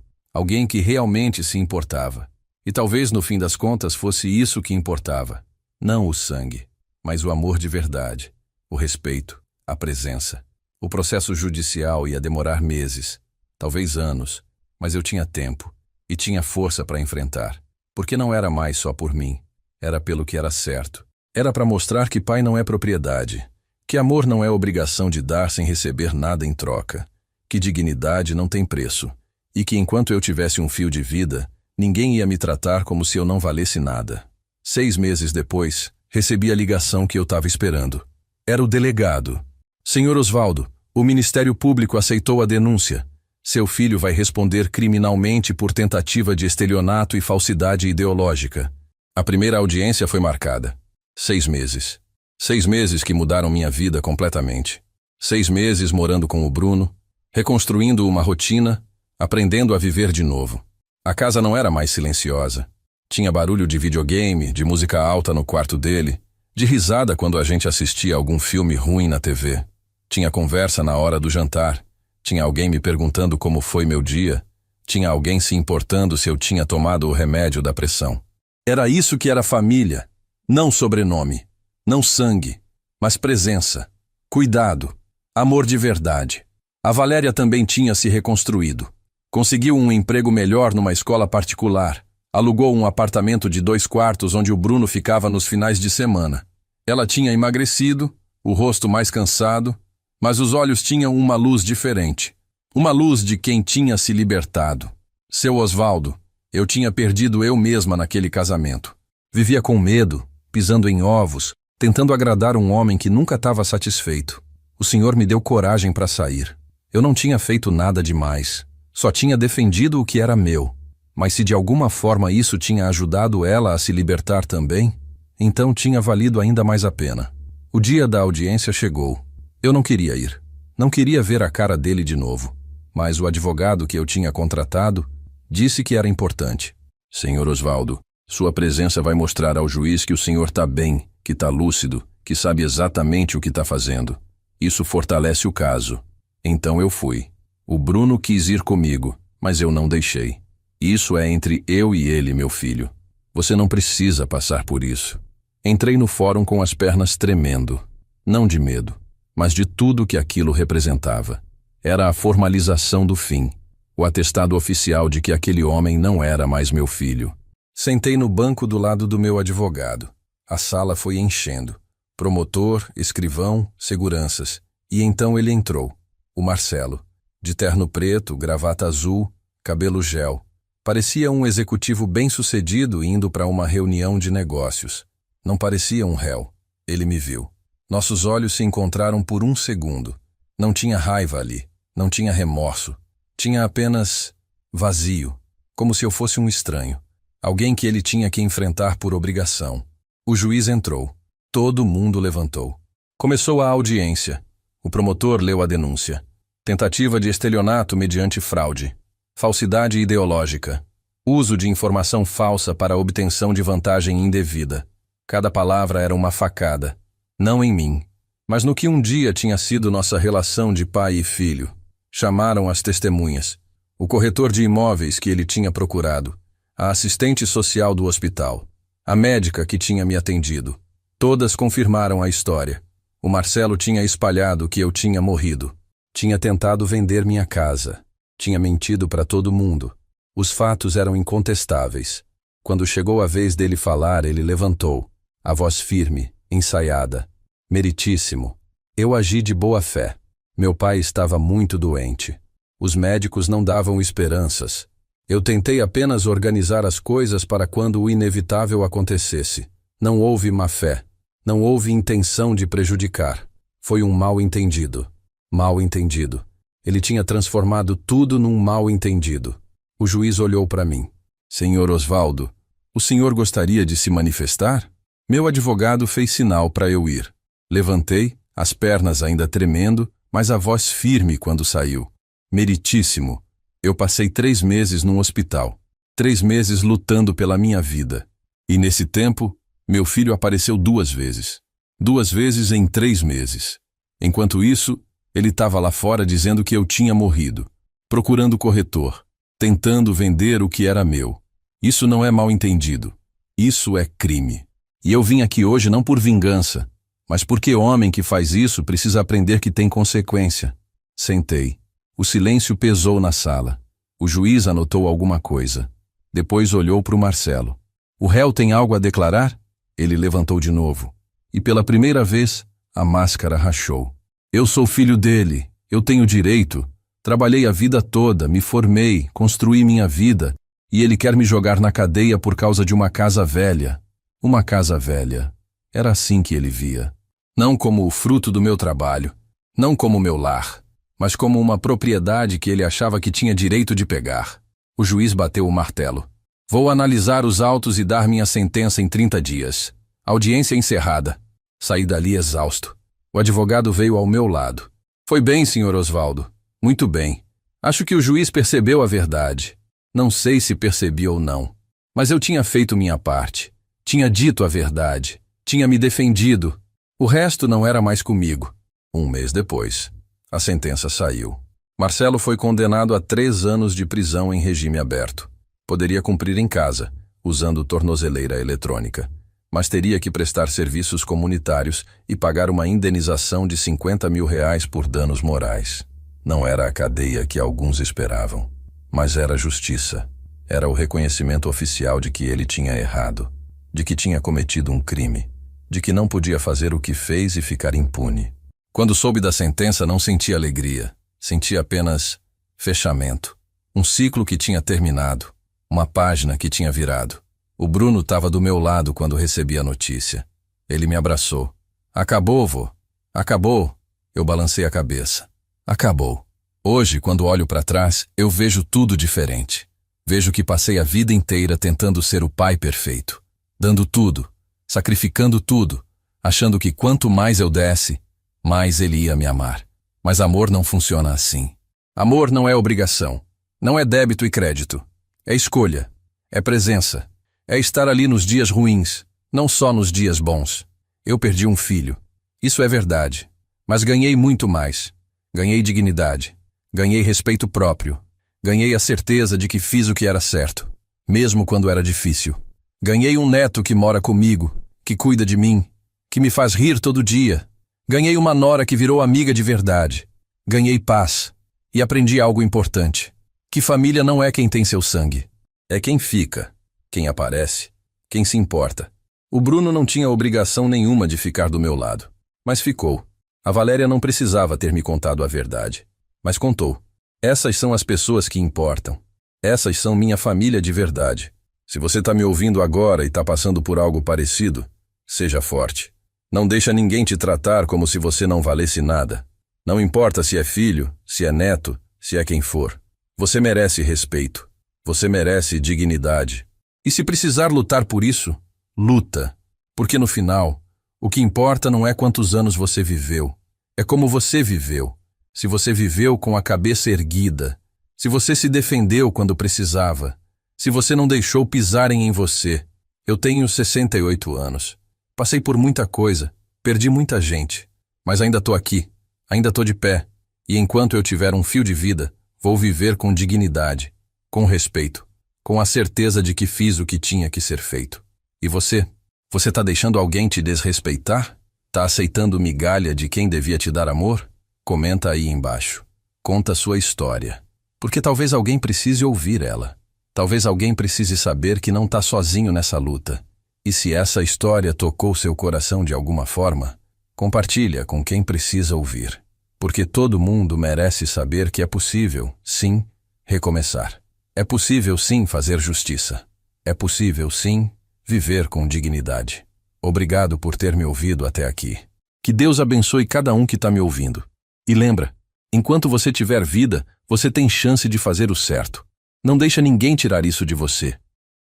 alguém que realmente se importava. E talvez, no fim das contas, fosse isso que importava. Não o sangue, mas o amor de verdade, o respeito, a presença. O processo judicial ia demorar meses, talvez anos, mas eu tinha tempo e tinha força para enfrentar, porque não era mais só por mim, era pelo que era certo. Era para mostrar que pai não é propriedade, que amor não é obrigação de dar sem receber nada em troca, que dignidade não tem preço, e que enquanto eu tivesse um fio de vida, ninguém ia me tratar como se eu não valesse nada. 6 meses depois, recebi a ligação que eu estava esperando. Era o delegado. Senhor Osvaldo, o Ministério Público aceitou a denúncia. Seu filho vai responder criminalmente por tentativa de estelionato e falsidade ideológica. A primeira audiência foi marcada. 6 meses. 6 meses que mudaram minha vida completamente. 6 meses morando com o Bruno, reconstruindo uma rotina, aprendendo a viver de novo. A casa não era mais silenciosa. Tinha barulho de videogame, de música alta no quarto dele, de risada quando a gente assistia algum filme ruim na TV. Tinha conversa na hora do jantar. Tinha alguém me perguntando como foi meu dia. Tinha alguém se importando se eu tinha tomado o remédio da pressão. Era isso que era família. Não sobrenome, não sangue, mas presença, cuidado, amor de verdade. A Valéria também tinha se reconstruído. Conseguiu um emprego melhor numa escola particular. Alugou um apartamento de 2 quartos onde o Bruno ficava nos finais de semana. Ela tinha emagrecido, o rosto mais cansado, mas os olhos tinham uma luz diferente. Uma luz de quem tinha se libertado. Seu Osvaldo, eu tinha perdido eu mesma naquele casamento. Vivia com medo, pisando em ovos, tentando agradar um homem que nunca estava satisfeito. O senhor me deu coragem para sair. Eu não tinha feito nada demais. Só tinha defendido o que era meu. Mas se de alguma forma isso tinha ajudado ela a se libertar também, então tinha valido ainda mais a pena. O dia da audiência chegou. Eu não queria ir. Não queria ver a cara dele de novo. Mas o advogado que eu tinha contratado disse que era importante. Senhor Osvaldo, sua presença vai mostrar ao juiz que o senhor está bem, que está lúcido, que sabe exatamente o que está fazendo. Isso fortalece o caso. Então eu fui. O Bruno quis ir comigo, mas eu não deixei. Isso é entre eu e ele, meu filho. Você não precisa passar por isso. Entrei no fórum com as pernas tremendo. Não de medo, mas de tudo que aquilo representava. Era a formalização do fim. O atestado oficial de que aquele homem não era mais meu filho. Sentei no banco do lado do meu advogado. A sala foi enchendo. Promotor, escrivão, seguranças. E então ele entrou. O Marcelo. De terno preto, gravata azul, cabelo gel. Parecia um executivo bem-sucedido indo para uma reunião de negócios. Não parecia um réu. Ele me viu. Nossos olhos se encontraram por um segundo. Não tinha raiva ali. Não tinha remorso. Tinha apenas vazio. Como se eu fosse um estranho. Alguém que ele tinha que enfrentar por obrigação. O juiz entrou. Todo mundo levantou. Começou a audiência. O promotor leu a denúncia. Tentativa de estelionato mediante fraude. Falsidade ideológica. Uso de informação falsa para obtenção de vantagem indevida. Cada palavra era uma facada. Não em mim, mas no que um dia tinha sido nossa relação de pai e filho. Chamaram as testemunhas. O corretor de imóveis que ele tinha procurado. A assistente social do hospital. A médica que tinha me atendido. Todas confirmaram a história. O Marcelo tinha espalhado que eu tinha morrido. Tinha tentado vender minha casa. Tinha mentido para todo mundo. Os fatos eram incontestáveis. Quando chegou a vez dele falar, ele levantou. A voz firme, ensaiada. Meritíssimo. Eu agi de boa fé. Meu pai estava muito doente. Os médicos não davam esperanças. Eu tentei apenas organizar as coisas para quando o inevitável acontecesse. Não houve má fé. Não houve intenção de prejudicar. Foi um mal-entendido. Mal-entendido. Ele tinha transformado tudo num mal-entendido. O juiz olhou para mim. Senhor Osvaldo, o senhor gostaria de se manifestar? Meu advogado fez sinal para eu ir. Levantei, as pernas ainda tremendo, mas a voz firme quando saiu. Meritíssimo. Eu passei 3 meses num hospital. 3 meses lutando pela minha vida. E nesse tempo, meu filho apareceu 2 vezes. 2 vezes em 3 meses. Enquanto isso, ele estava lá fora dizendo que eu tinha morrido. Procurando corretor. Tentando vender o que era meu. Isso não é mal entendido. Isso é crime. E eu vim aqui hoje não por vingança, mas porque homem que faz isso precisa aprender que tem consequência. Sentei. O silêncio pesou na sala. O juiz anotou alguma coisa. Depois olhou para o Marcelo. O réu tem algo a declarar? Ele levantou de novo. E pela primeira vez, a máscara rachou. Eu sou filho dele. Eu tenho direito. Trabalhei a vida toda, me formei, construí minha vida, e ele quer me jogar na cadeia por causa de uma casa velha. Uma casa velha. Era assim que ele via. Não como o fruto do meu trabalho, não como meu lar, mas como uma propriedade que ele achava que tinha direito de pegar. O juiz bateu o martelo. Vou analisar os autos e dar minha sentença em 30 dias. Audiência encerrada. Saí dali exausto. O advogado veio ao meu lado. Foi bem, senhor Osvaldo. Muito bem. Acho que o juiz percebeu a verdade. Não sei se percebi ou não. Mas eu tinha feito minha parte. Tinha dito a verdade. Tinha me defendido. O resto não era mais comigo. 1 mês depois, a sentença saiu. Marcelo foi condenado a 3 anos de prisão em regime aberto. Poderia cumprir em casa, usando tornozeleira eletrônica. Mas teria que prestar serviços comunitários e pagar uma indenização de R$50 mil por danos morais. Não era a cadeia que alguns esperavam, mas era a justiça. Era o reconhecimento oficial de que ele tinha errado, de que tinha cometido um crime, de que não podia fazer o que fez e ficar impune. Quando soube da sentença, não senti alegria, senti apenas fechamento. Um ciclo que tinha terminado, uma página que tinha virado. O Bruno estava do meu lado quando recebi a notícia. Ele me abraçou. Acabou, vô. Acabou. Eu balancei a cabeça. Acabou. Hoje, quando olho para trás, eu vejo tudo diferente. Vejo que passei a vida inteira tentando ser o pai perfeito. Dando tudo. Sacrificando tudo. Achando que quanto mais eu desse, mais ele ia me amar. Mas amor não funciona assim. Amor não é obrigação. Não é débito e crédito. É escolha. É presença. É estar ali nos dias ruins, não só nos dias bons. Eu perdi um filho. Isso é verdade. Mas ganhei muito mais. Ganhei dignidade. Ganhei respeito próprio. Ganhei a certeza de que fiz o que era certo, mesmo quando era difícil. Ganhei um neto que mora comigo, que cuida de mim, que me faz rir todo dia. Ganhei uma nora que virou amiga de verdade. Ganhei paz. E aprendi algo importante. Que família não é quem tem seu sangue. É quem fica, quem aparece, quem se importa. O Bruno não tinha obrigação nenhuma de ficar do meu lado. Mas ficou. A Valéria não precisava ter me contado a verdade. Mas contou. Essas são as pessoas que importam. Essas são minha família de verdade. Se você está me ouvindo agora e está passando por algo parecido, seja forte. Não deixa ninguém te tratar como se você não valesse nada. Não importa se é filho, se é neto, se é quem for. Você merece respeito. Você merece dignidade. E se precisar lutar por isso, luta. Porque no final, o que importa não é quantos anos você viveu. É como você viveu. Se você viveu com a cabeça erguida. Se você se defendeu quando precisava. Se você não deixou pisarem em você. Eu tenho 68 anos. Passei por muita coisa. Perdi muita gente. Mas ainda estou aqui. Ainda estou de pé. E enquanto eu tiver um fio de vida, vou viver com dignidade. Com respeito. Com a certeza de que fiz o que tinha que ser feito. E você? Você está deixando alguém te desrespeitar? Está aceitando migalha de quem devia te dar amor? Comenta aí embaixo. Conta sua história. Porque talvez alguém precise ouvir ela. Talvez alguém precise saber que não está sozinho nessa luta. E se essa história tocou seu coração de alguma forma, compartilha com quem precisa ouvir. Porque todo mundo merece saber que é possível, sim, recomeçar. É possível, sim, fazer justiça. É possível, sim, viver com dignidade. Obrigado por ter me ouvido até aqui. Que Deus abençoe cada um que está me ouvindo. E lembra, enquanto você tiver vida, você tem chance de fazer o certo. Não deixa ninguém tirar isso de você.